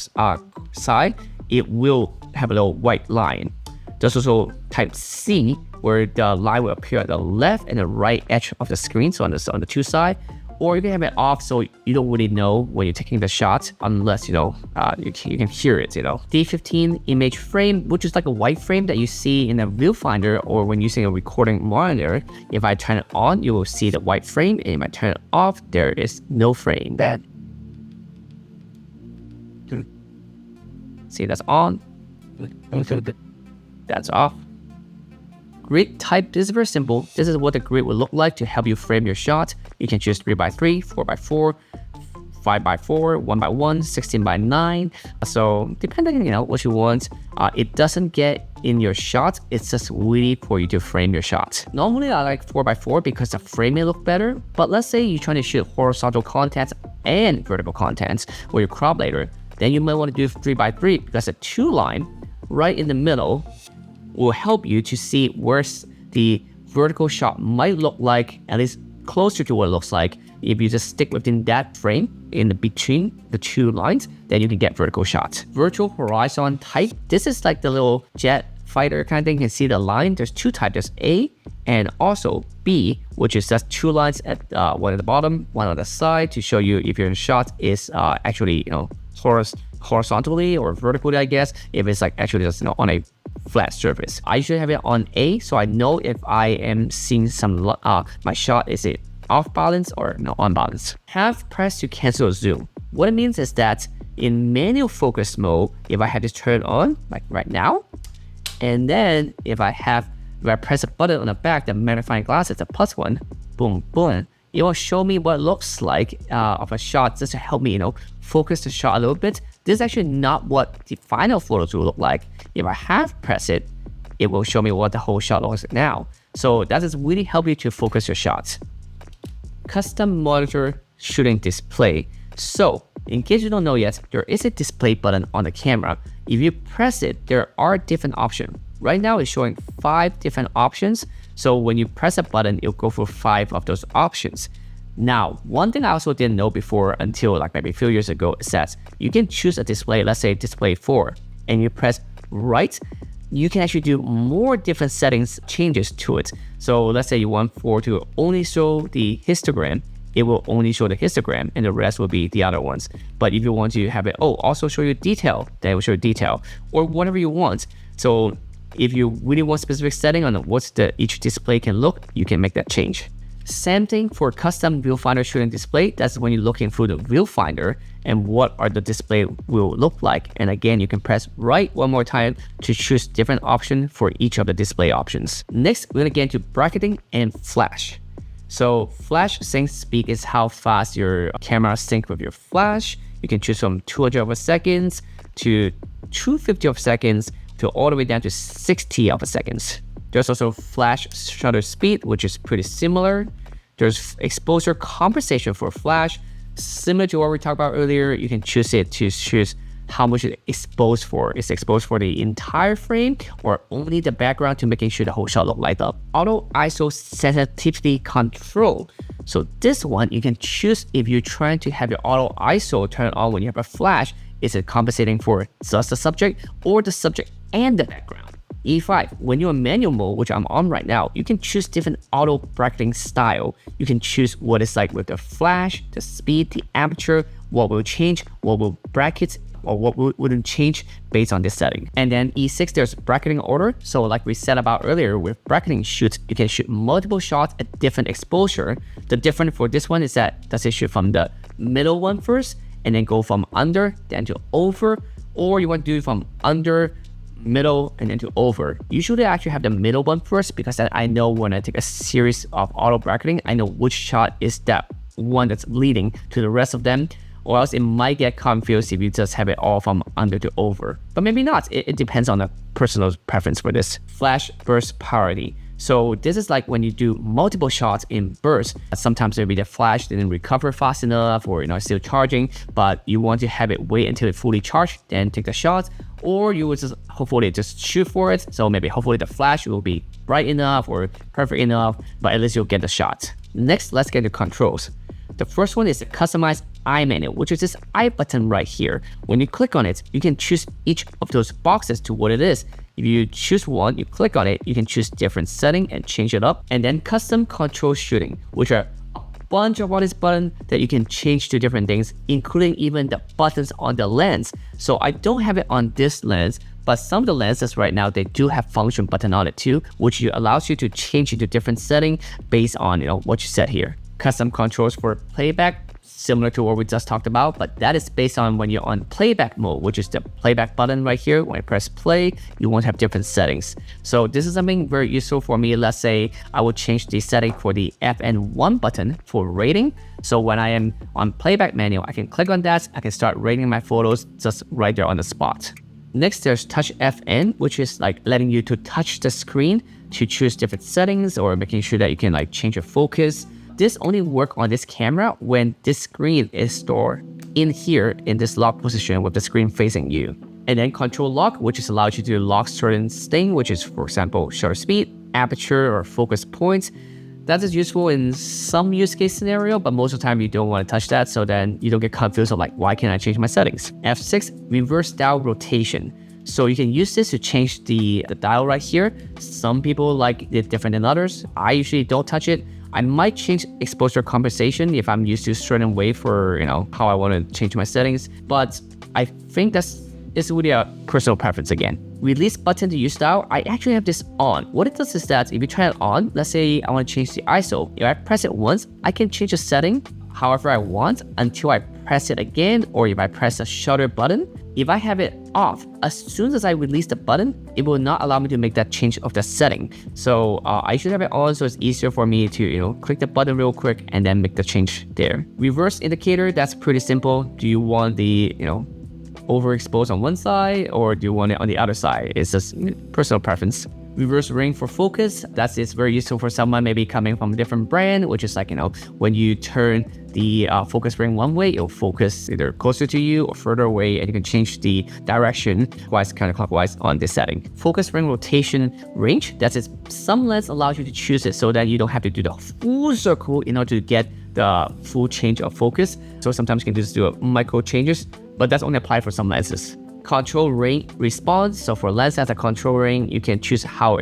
side, it will have a little white line. There's also type C, where the line will appear at the left and the right edge of the screen, so on the 2 sides. Or you can have it off so you don't really know when you're taking the shot unless, you can hear it, D15 image frame, which is like a white frame that you see in a viewfinder or when using a recording monitor. If I turn it on, you will see the white frame, and if I turn it off, there is no frame. See, that's on. That's off. Grid type, this is very simple. This is what the grid will look like to help you frame your shot. You can choose 3x3, 4x4, 5x4, 1x1, 16x9. So depending on what you want, it doesn't get in your shot. It's just really for you to frame your shot. Normally I like 4x4 because the frame may look better. But let's say you're trying to shoot horizontal content and vertical content or you crop later, then you might want to do 3x3 because the 2 line right in the middle will help you to see where the vertical shot might look like, at least closer to what it looks like. If you just stick within that frame in between the 2 lines, then you can get vertical shots. Virtual horizon type, this is like the little jet fighter kind of thing. You can see the line. There's 2 types. There's A and also B, which is just 2 lines at one at the bottom, one on the side to show you if your shot is actually horizontally or vertically, I guess, if it's like actually just on a flat surface. I usually have it on A, so I know if I am seeing some my shot is it off balance or on balance. Half press to cancel zoom. What it means is that in manual focus mode, if I have this turned on like right now, and then if I press a button on the back, the magnifying glass is a plus one, boom, boom, it will show me what it looks like of a shot just to help me, focus the shot a little bit. This is actually not what the final photos will look like. If I half press it, it will show me what the whole shot looks like now. So that is really help you to focus your shots. Custom monitor shooting display. So in case you don't know yet, there is a display button on the camera. If you press it, there are different options. Right now it's showing 5 different options. So when you press a button, it'll go for 5 of those options. Now, one thing I also didn't know before until like maybe a few years ago is that you can choose a display, let's say display 4, and you press right, you can actually do more different settings changes to it. So let's say you want 4 to only show the histogram, it will only show the histogram and the rest will be the other ones. But if you want to have it, also show you detail, then it will show you detail or whatever you want. So if you really want specific setting on what each display can look, you can make that change. Same thing for custom viewfinder shooting display. That's when you're looking through the viewfinder and what are the display will look like. And again, you can press right one more time to choose different option for each of the display options. Next, we're gonna get into bracketing and flash. So flash sync speed is how fast your camera sync with your flash. You can choose from 200 of a seconds to 250 of seconds to all the way down to 60 of a seconds. There's also flash shutter speed, which is pretty similar. There's exposure compensation for flash. Similar to what we talked about earlier, you can choose it to choose how much it's exposed for. Is it exposed for the entire frame or only the background to making sure the whole shot look light up? Auto ISO sensitivity control. So this one, you can choose if you're trying to have your auto ISO turn on when you have a flash. Is it compensating for just the subject or the subject and the background? E5, when you're in manual mode, which I'm on right now, you can choose different auto bracketing style. You can choose what it's like with the flash, the speed, the aperture, what will change, what will bracket, or what wouldn't change based on this setting. And then E6, there's bracketing order. So like we said about earlier with bracketing shoots, you can shoot multiple shots at different exposure. The difference for this one is that does it shoot from the middle one first and then go from under, then to over, or you want to do it from under, middle, and then to over. Usually I actually have the middle one first because then I know when I take a series of auto bracketing, I know which shot is that one that's leading to the rest of them, or else it might get confused if you just have it all from under to over. But maybe not, it depends on the personal preference for this. Flash burst priority. So this is like when you do multiple shots in bursts, sometimes maybe the flash didn't recover fast enough or still charging, but you want to have it wait until it fully charged, then take the shot, or you would just hopefully just shoot for it. So maybe hopefully the flash will be bright enough or perfect enough, but at least you'll get the shot. Next, let's get to controls. The first one is the customized eye menu, which is this eye button right here. When you click on it, you can choose each of those boxes to what it is. If you choose one, you click on it, you can choose different setting and change it up. And then custom control shooting, which are a bunch of all these buttons that you can change to different things, including even the buttons on the lens. So I don't have it on this lens, but some of the lenses right now, they do have function button on it too, which allows you to change it to different setting based on what you set here. Custom controls for playback, similar to what we just talked about, but that is based on when you're on playback mode, which is the playback button right here. When I press play, you want to have different settings. So this is something very useful for me. Let's say I would change the setting for the FN1 button for rating. So when I am on playback menu, I can click on that. I can start rating my photos just right there on the spot. Next, there's touch FN, which is like letting you to touch the screen to choose different settings or making sure that you can like change your focus. This only works on this camera when this screen is stored in here in this lock position with the screen facing you. And then control lock, which is allows you to lock certain things, which is, for example, shutter speed, aperture, or focus points. That is useful in some use case scenario, but most of the time you don't want to touch that, so then you don't get confused of like, why can't I change my settings? F6, reverse dial rotation. So you can use this to change the dial right here. Some people like it different than others. I usually don't touch it. I might change exposure compensation if I'm used to a certain way for, how I want to change my settings. But I think it's really a personal preference again. Release button to use style. I actually have this on. What it does is that if you turn it on, let's say I want to change the ISO. If I press it once, I can change the setting however I want until I press it again, or if I press the shutter button. If I have it off, as soon as I release the button, it will not allow me to make that change of the setting. So I should have it on so it's easier for me to click the button real quick and then make the change there. Reverse indicator, that's pretty simple. Do you want the overexposed on one side or do you want it on the other side? It's just personal preference. Reverse ring for focus. That is very useful for someone maybe coming from a different brand, which is like, when you turn the focus ring one way, it'll focus either closer to you or further away, and you can change the direction counterclockwise on this setting. Focus ring rotation range, that is, some lens allows you to choose it so that you don't have to do the full circle in order to get the full change of focus. So sometimes you can just do a micro changes, but that's only applied for some lenses. Control ring response. So for lens as a control ring, you can choose how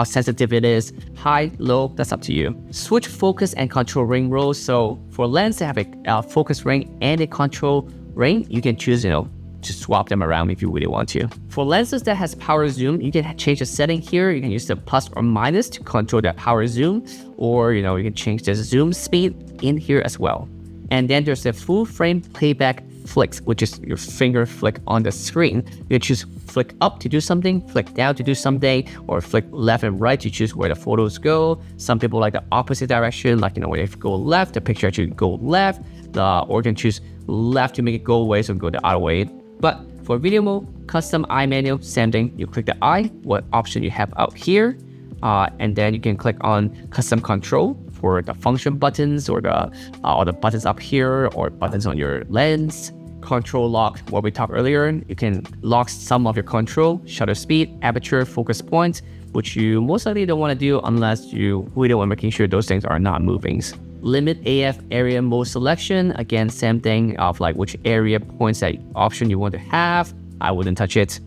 sensitive it is, high, low, that's up to you. Switch focus and control ring roles. So for lens that have a focus ring and a control ring, you can choose, to swap them around if you really want to. For lenses that has power zoom, you can change the setting here. You can use the plus or minus to control that power zoom, or, you can change the zoom speed in here as well. And then there's the full frame playback flicks, which is your finger flick on the screen. You can choose flick up to do something, flick down to do something, or flick left and right to choose where the photos go. Some people like the opposite direction, like, when they go left, the picture actually go left, or you can choose left to make it go away, so go the other way. But for video mode, custom eye menu, same thing. You click the eye, what option you have out here, and then you can click on custom control for the function buttons, or the buttons up here, or buttons on your lens. Control lock, what we talked earlier, you can lock some of your control, shutter speed, aperture, focus point, which you most likely don't want to do unless you really want making sure those things are not moving. Limit AF area mode selection, again, same thing of like which area points that option you want to have. I wouldn't touch it.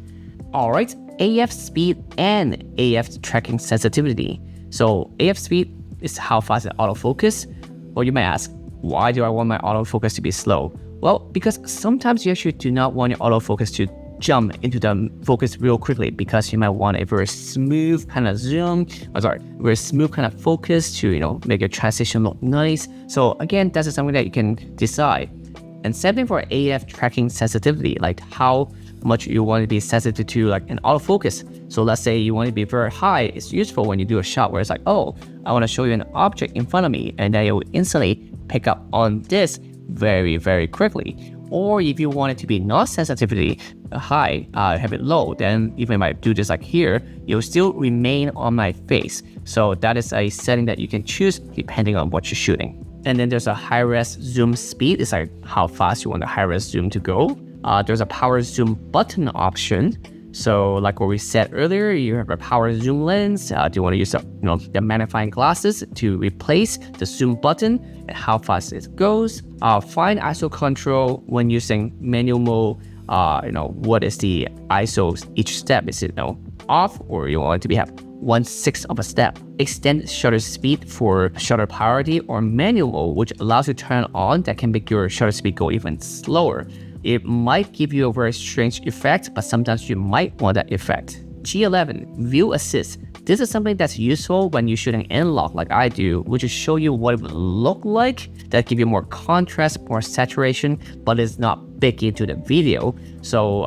All right, AF speed and AF tracking sensitivity. So AF speed is how fast it autofocus. Well, you might ask, why do I want my autofocus to be slow? Well, because sometimes you actually do not want your autofocus to jump into the focus real quickly, because you might want a very smooth kind of zoom, very smooth kind of focus to, make your transition look nice. So again, that's something that you can decide. And same thing for AF tracking sensitivity, like how much you want to be sensitive to like an autofocus. So let's say you want to be very high. It's useful when you do a shot where it's like, oh, I want to show you an object in front of me, and then it will instantly pick up on this very, very quickly. Or if you want it to be not sensitivity high, have it low, then even if I do this like here, it will still remain on my face. So that is a setting that you can choose depending on what you're shooting. And then there's a high-res zoom speed. It's like how fast you want the high-res zoom to go. There's a power zoom button option. So like what we said earlier, you have a power zoom lens. Do you want to use the magnifying glasses to replace the zoom button, and how fast it goes? Fine ISO control when using manual mode. What is the ISO each step? Is it off, or you want it to be have 1/6 of a step? Extend shutter speed for shutter priority, or manual mode, which allows you to turn on that can make your shutter speed go even slower. It might give you a very strange effect, but sometimes you might want that effect. G11, View Assist. This is something that's useful when you're shooting analog like I do, which is show you what it would look like, that give you more contrast, more saturation, but it's not big into the video. So,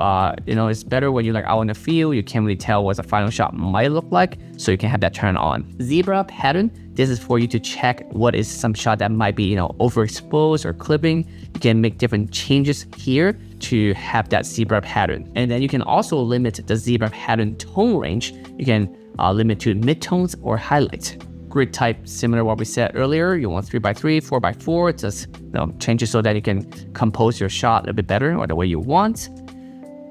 it's better when you're like out in the field, you can't really tell what the final shot might look like, so you can have that turned on. Zebra pattern, this is for you to check what is some shot that might be, overexposed or clipping. You can make different changes here to have that zebra pattern. And then you can also limit the zebra pattern tone range. You can limit to midtones or highlights. Grid type, similar to what we said earlier. You want 3x3, 4x4. Just change it so that you can compose your shot a bit better or the way you want.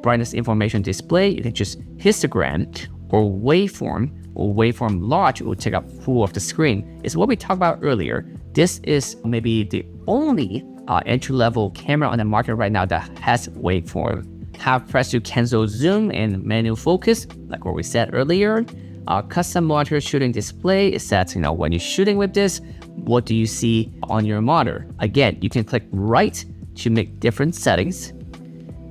Brightness information display, you can choose histogram or waveform. Or waveform large will take up full of the screen. It's what we talked about earlier. This is maybe the only entry-level camera on the market right now that has waveform. Have press to cancel zoom and manual focus, like what we said earlier. Custom monitor shooting display is that, when you're shooting with this, what do you see on your monitor? Again, you can click right to make different settings.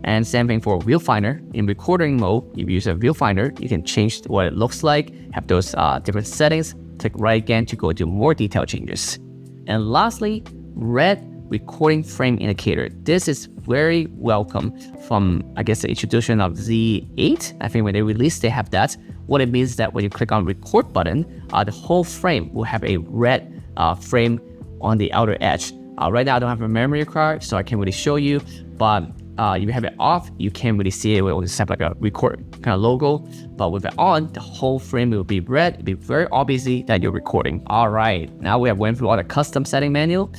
And same thing for viewfinder. In recording mode, if you use a viewfinder, you can change what it looks like, have those different settings. Click right again to go to more detailed changes. And lastly, red recording frame indicator. This is very welcome from, I guess, the introduction of Z8. I think when they released, they have that. What it means is that when you click on record button, the whole frame will have a red frame on the outer edge. Right now, I don't have a memory card, so I can't really show you, but if you have it off, you can't really see it. It will just have like a record kind of logo. But with it on, the whole frame will be red. It'll be very obvious that you're recording. All right, now we have went through all the custom setting manual.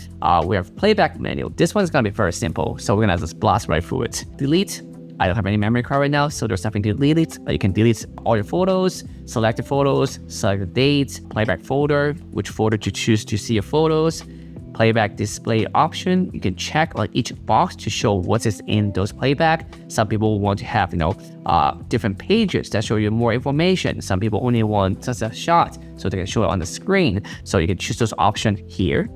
We have playback manual. This one's gonna be very simple, so we're gonna just blast right through it. Delete. I don't have any memory card right now, so there's nothing to delete. But you can delete all your photos, select the photos, select the dates, playback folder, which folder to choose to see your photos. Playback display option, you can check on each box to show what is in those playback. Some people want to have, different pages that show you more information. Some people only want just a shot, so they can show it on the screen. So you can choose those options here.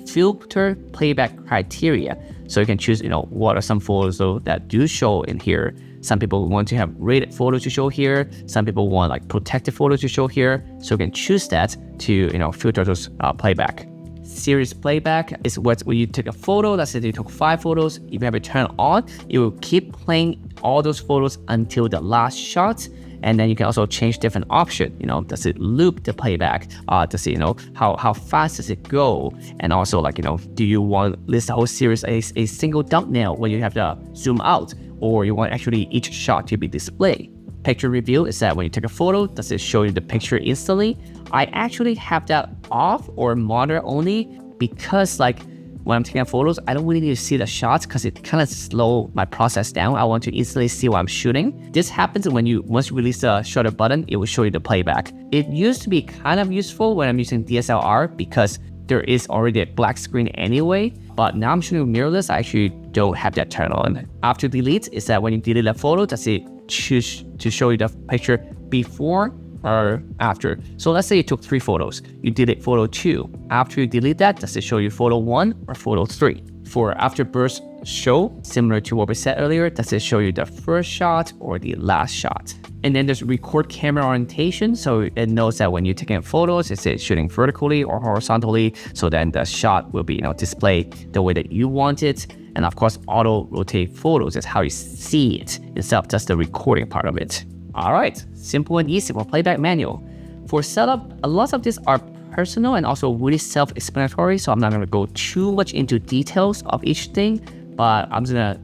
Filter playback criteria. So you can choose, what are some photos that do show in here. Some people want to have rated photos to show here. Some people want like protected photos to show here. So you can choose that to, filter those playback. Series playback is when you take a photo, let's say you took 5 photos, if you have it turned on, it will keep playing all those photos until the last shot. And then you can also change different options. Does it loop the playback? Does it, how fast does it go? And also do you want list the whole series a single thumbnail when you have to zoom out, or you want actually each shot to be displayed? Picture review is that when you take a photo, does it show you the picture instantly? I actually have that off or monitor only because when I'm taking photos, I don't really need to see the shots because it kind of slow my process down. I want to instantly see what I'm shooting. This happens when once you release the shutter button, it will show you the playback. It used to be kind of useful when I'm using DSLR because there is already a black screen anyway, but now I'm shooting mirrorless, I actually don't have that turned on. After delete is that when you delete a photo, does it choose to show you the picture before or after? So let's say you took 3 photos, you delete photo 2. After you delete that, does it show you photo 1 or photo 3? For afterburst show, similar to what we said earlier, does it show you the first shot or the last shot? And then there's record camera orientation, so it knows that when you're taking photos, is it shooting vertically or horizontally? So then the shot will be displayed the way that you want it. And of course, auto rotate photos is how you see it instead of just the recording part of it. All right, simple and easy for playback manual. For setup, a lot of these are personal and also really self-explanatory, so I'm not gonna go too much into details of each thing, but I'm just gonna,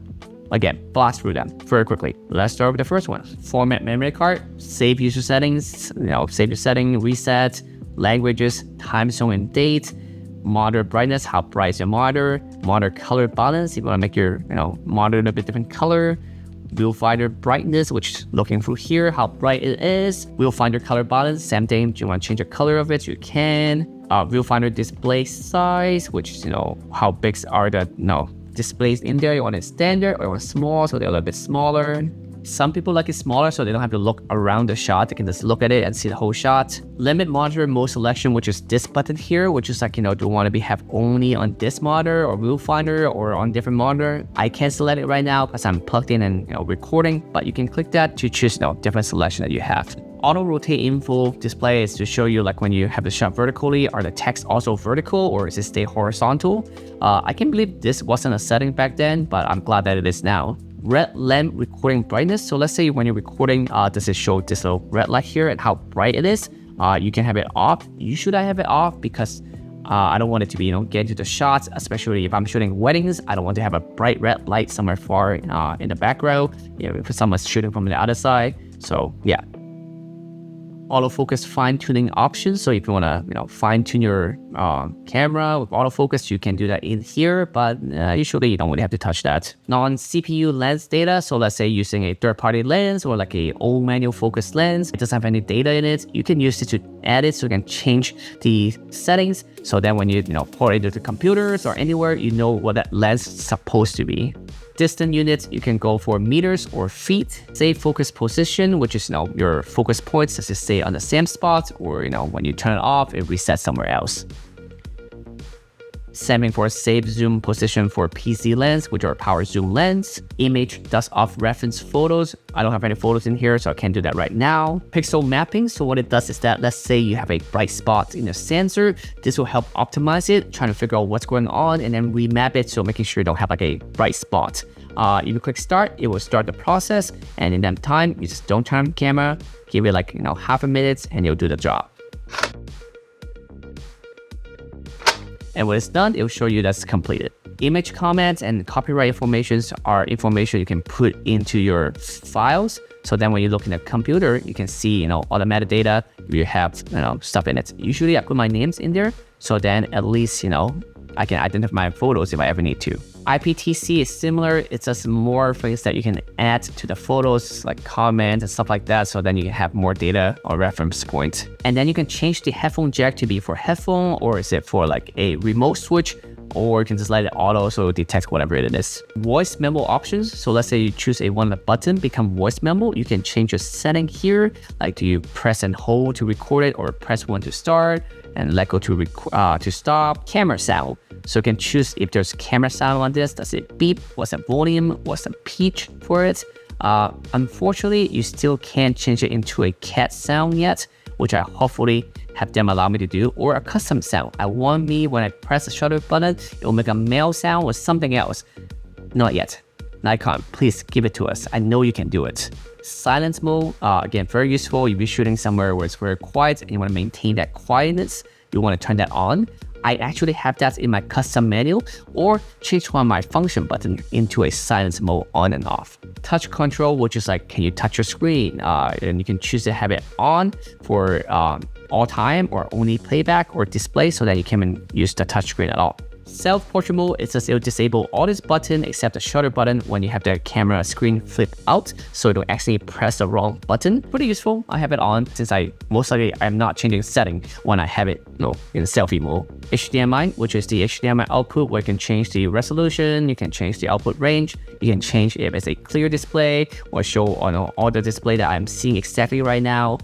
again, blast through them very quickly. Let's start with the first one. Format memory card, save user settings, save your setting, reset, languages, time zone and date, monitor brightness, how bright is your monitor color balance, if you wanna make your monitor a bit different color, viewfinder brightness, which looking through here, how bright it is, viewfinder color balance, same thing, do you want to change the color of it, you can. Viewfinder display size, which is, how big are the displays in there, you want it standard or you want small, so they're a little bit smaller. Some people like it smaller so they don't have to look around the shot, they can just look at it and see the whole shot. Limit monitor mode selection, which is this button here, which is do you want to have only on this monitor or viewfinder or on different monitor? I can't select it right now because I'm plugged in and recording, but you can click that to choose different selection that you have. Auto rotate info display is to show you when you have the shot vertically, are the text also vertical or is it stay horizontal? I can't believe this wasn't a setting back then, but I'm glad that it is now. Red lamp recording brightness. So let's say when you're recording, does it show this little red light here and how bright it is? You can have it off. Usually I have it off because I don't want it to be, get into the shots, especially if I'm shooting weddings. I don't want to have a bright red light somewhere far in the background, if someone's shooting from the other side. So yeah. Autofocus fine-tuning options. So if you want to, fine-tune your camera with autofocus, you can do that in here, but usually you don't really have to touch that. Non-CPU lens data. So let's say using a third-party lens or a old manual focus lens, it doesn't have any data in it. You can use it to add it, so you can change the settings. So then when you, pour it into the computers or anywhere, you know what that lens is supposed to be. Distant units, you can go for meters or feet. Save focus position, which is your focus points, does it stay on the same spot, or when you turn it off, it resets somewhere else. Setting for save zoom position for PC lens, which are power zoom lens. Image dust off reference photos. I don't have any photos in here, so I can't do that right now. Pixel mapping. So what it does is that, let's say you have a bright spot in the sensor. This will help optimize it, trying to figure out what's going on, and then remap it, so making sure you don't have a bright spot. If you click start, it will start the process, and in that time, you just don't turn on the camera, give it half a minute, and it'll do the job. And when it's done, it will show you that's completed. Image comments and copyright informations are information you can put into your files. So then when you look in the computer, you can see, all the metadata, you have, stuff in it. Usually I put my names in there. So then at least, I can identify my photos if I ever need to. IPTC is similar. It's just more things that you can add to the photos, like comments and stuff like that. So then you can have more data or reference point. And then you can change the headphone jack to be for headphone, or is it for like a remote switch, or you can just let it auto so it detects whatever it is. Voice memo options. So let's say you choose one of the button, become voice memo. You can change your setting here. Like, do you press and hold to record it, or press 1 to start and let go to stop? Camera sound. So you can choose if there's camera sound on this. Does it beep? What's the volume? What's the pitch for it? Unfortunately, you still can't change it into a cat sound yet, which I hopefully have them allow me to do, or a custom sound. I want me, when I press the shutter button, it will make a male sound or something else. Not yet. Nikon, please give it to us. I know you can do it. Silence mode, again, very useful if you're shooting somewhere where it's very quiet and you want to maintain that quietness. You want to turn that on. I actually have that in my custom menu, or change one of my function button into a silence mode on and off. Touch control, which is like, can you touch your screen? And you can choose to have it on for all time, or only playback or display, so that you can use the touch screen at all. Self-portrait mode, it says it'll disable all this button except the shutter button when you have the camera screen flip out, so it'll actually press the wrong button. Pretty useful. I have it on since most likely I'm not changing setting when I have it in selfie mode. HDMI, which is the HDMI output, where you can change the resolution, you can change the output range, you can change if it's a clear display or show on all the display that I'm seeing exactly right now.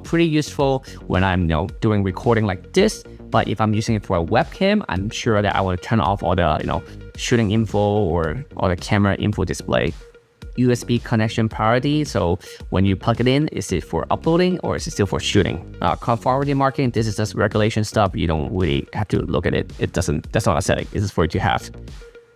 Pretty useful when I'm doing recording like this. But if I'm using it for a webcam, I'm sure that I will turn off all the shooting info or all the camera info display. USB connection priority. So when you plug it in, is it for uploading or is it still for shooting? Conformity marking, this is just regulation stuff. You don't really have to look at it. That's not a setting. This is for it to have.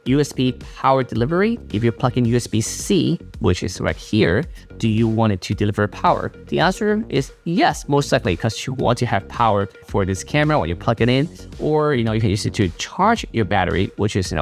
USB power delivery. If you plug in USB-C, which is right here, do you want it to deliver power? The answer is yes, most likely, because you want to have power for this camera when you plug it in, or you can use it to charge your battery, which is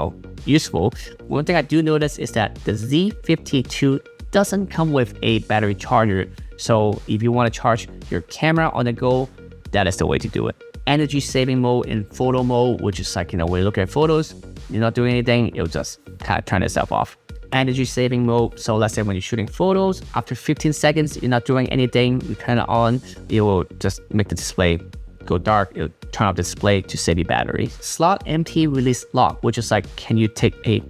useful. One thing I do notice is that the Z50II doesn't come with a battery charger. So if you want to charge your camera on the go, that is the way to do it. Energy saving mode in photo mode, which is like, when you look at photos, you're not doing anything, it'll just kind of turn itself off. Energy saving mode, so let's say when you're shooting photos, after 15 seconds, you're not doing anything, you turn it on, it will just make the display go dark, it'll turn off the display to save your battery. Slot empty release lock, which is like, can you take a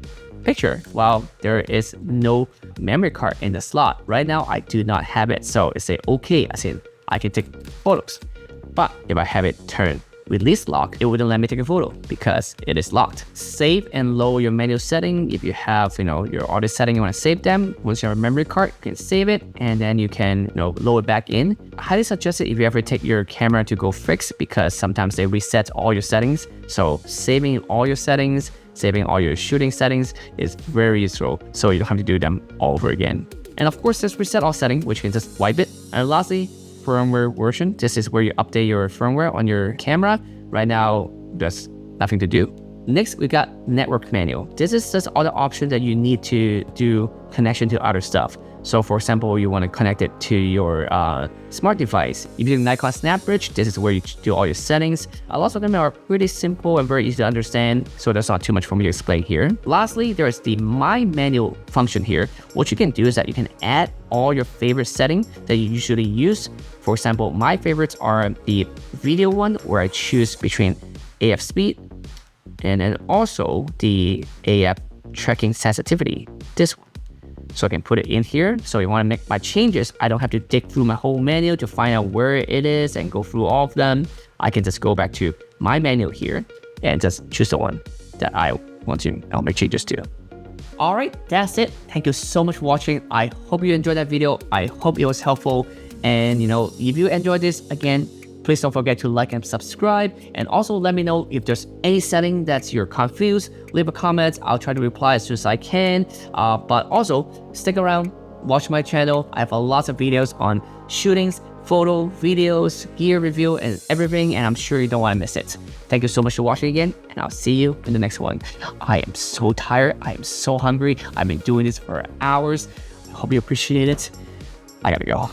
picture while there is no memory card in the slot? Right now, I do not have it, so it's okay, I can take photos. But if I have it turned release lock, it wouldn't let me take a photo because it is locked. Save and lower your menu setting. If you have, your artist setting, you want to save them. Once you have a memory card, you can save it and then you can, load it back in. I highly suggest it if you ever take your camera to go fix, because sometimes they reset all your settings. So saving all your settings, saving all your shooting settings is very useful. So you don't have to do them all over again. And of course, there's reset all setting, which you can just wipe it. And lastly, firmware version. This is where you update your firmware on your camera. Right now, there's nothing to do. Next, we got network menu. This is just all the options that you need to do connection to other stuff. So for example, you want to connect it to your smart device. If you're using Nikon SnapBridge, this is where you do all your settings. Lots of them are pretty simple and very easy to understand, so there's not too much for me to explain here. Lastly, there's the My Menu function here. What you can do is that you can add all your favorite settings that you usually use. For example, my favorites are the video one, where I choose between AF speed and then also the AF tracking sensitivity, this one. So I can put it in here. So you want to make my changes, I don't have to dig through my whole menu to find out where it is and go through all of them. I can just go back to my menu here and just choose the one that I want to make changes to. All right, that's it. Thank you so much for watching. I hope you enjoyed that video. I hope it was helpful. And if you enjoyed this, again, please don't forget to like and subscribe. And also let me know if there's any setting that you're confused. Leave a comment. I'll try to reply as soon as I can. But also stick around, watch my channel. I have a lot of videos on shootings, photo, videos, gear review, and everything, and I'm sure you don't want to miss it. Thank you so much for watching again, and I'll see you in the next one. I am so tired. I am so hungry. I've been doing this for hours. I hope you appreciate it. I gotta go.